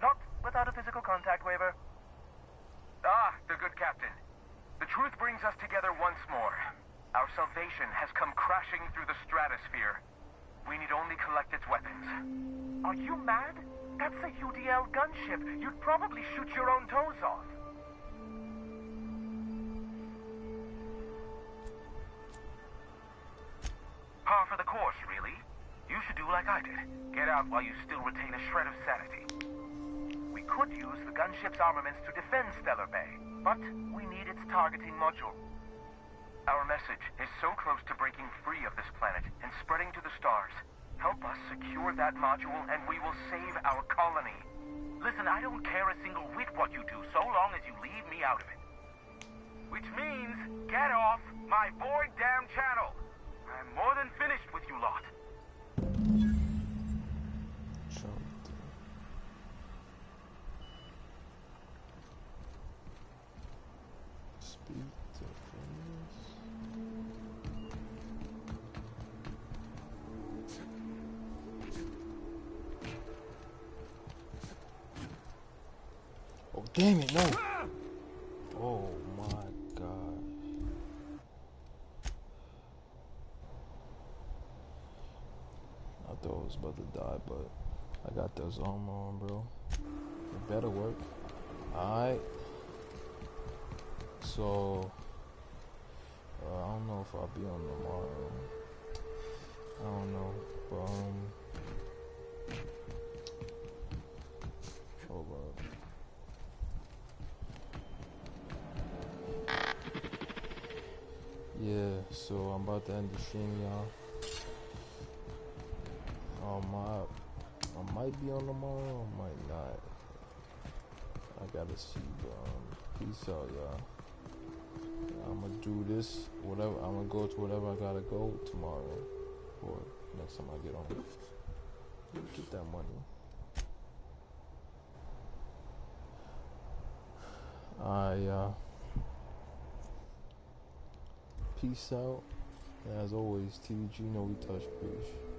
Not without a physical contact waiver. Ah, the good captain. The truth brings us together once more. Our salvation has come crashing through the stratosphere. We need only collect its weapons. Are you mad? That's a UDL gunship. You'd probably shoot your own toes off. Par for the course, really. You should do like I did. Get out while you still retain a shred of sanity. We could use the gunship's armaments to defend Stellar Bay, but we need its targeting module. Our message is so close to breaking free of this planet and spreading to the stars. Help us secure that module and we will save our colony. Listen, I don't care a single whit what you do, so long as you leave me out of it. Which means, get off my void damn channel. I'm more than finished with you lot. Speak to Phineas. Oh, damn it, no! Oh my god. I thought I was about to die, but I got this armor on, bro. It better work. Alright. So, I don't know if I'll be on tomorrow. I don't know, but hold up. Yeah, so I'm about to end the stream, y'all. I might be on tomorrow, I might not. I gotta see, but peace out, y'all. I'm gonna do this, whatever. I'm gonna go to whatever I gotta go tomorrow, or next time I get home. Get that money. Alright, y'all. Peace out. As always, TVG, no we touch, bitch.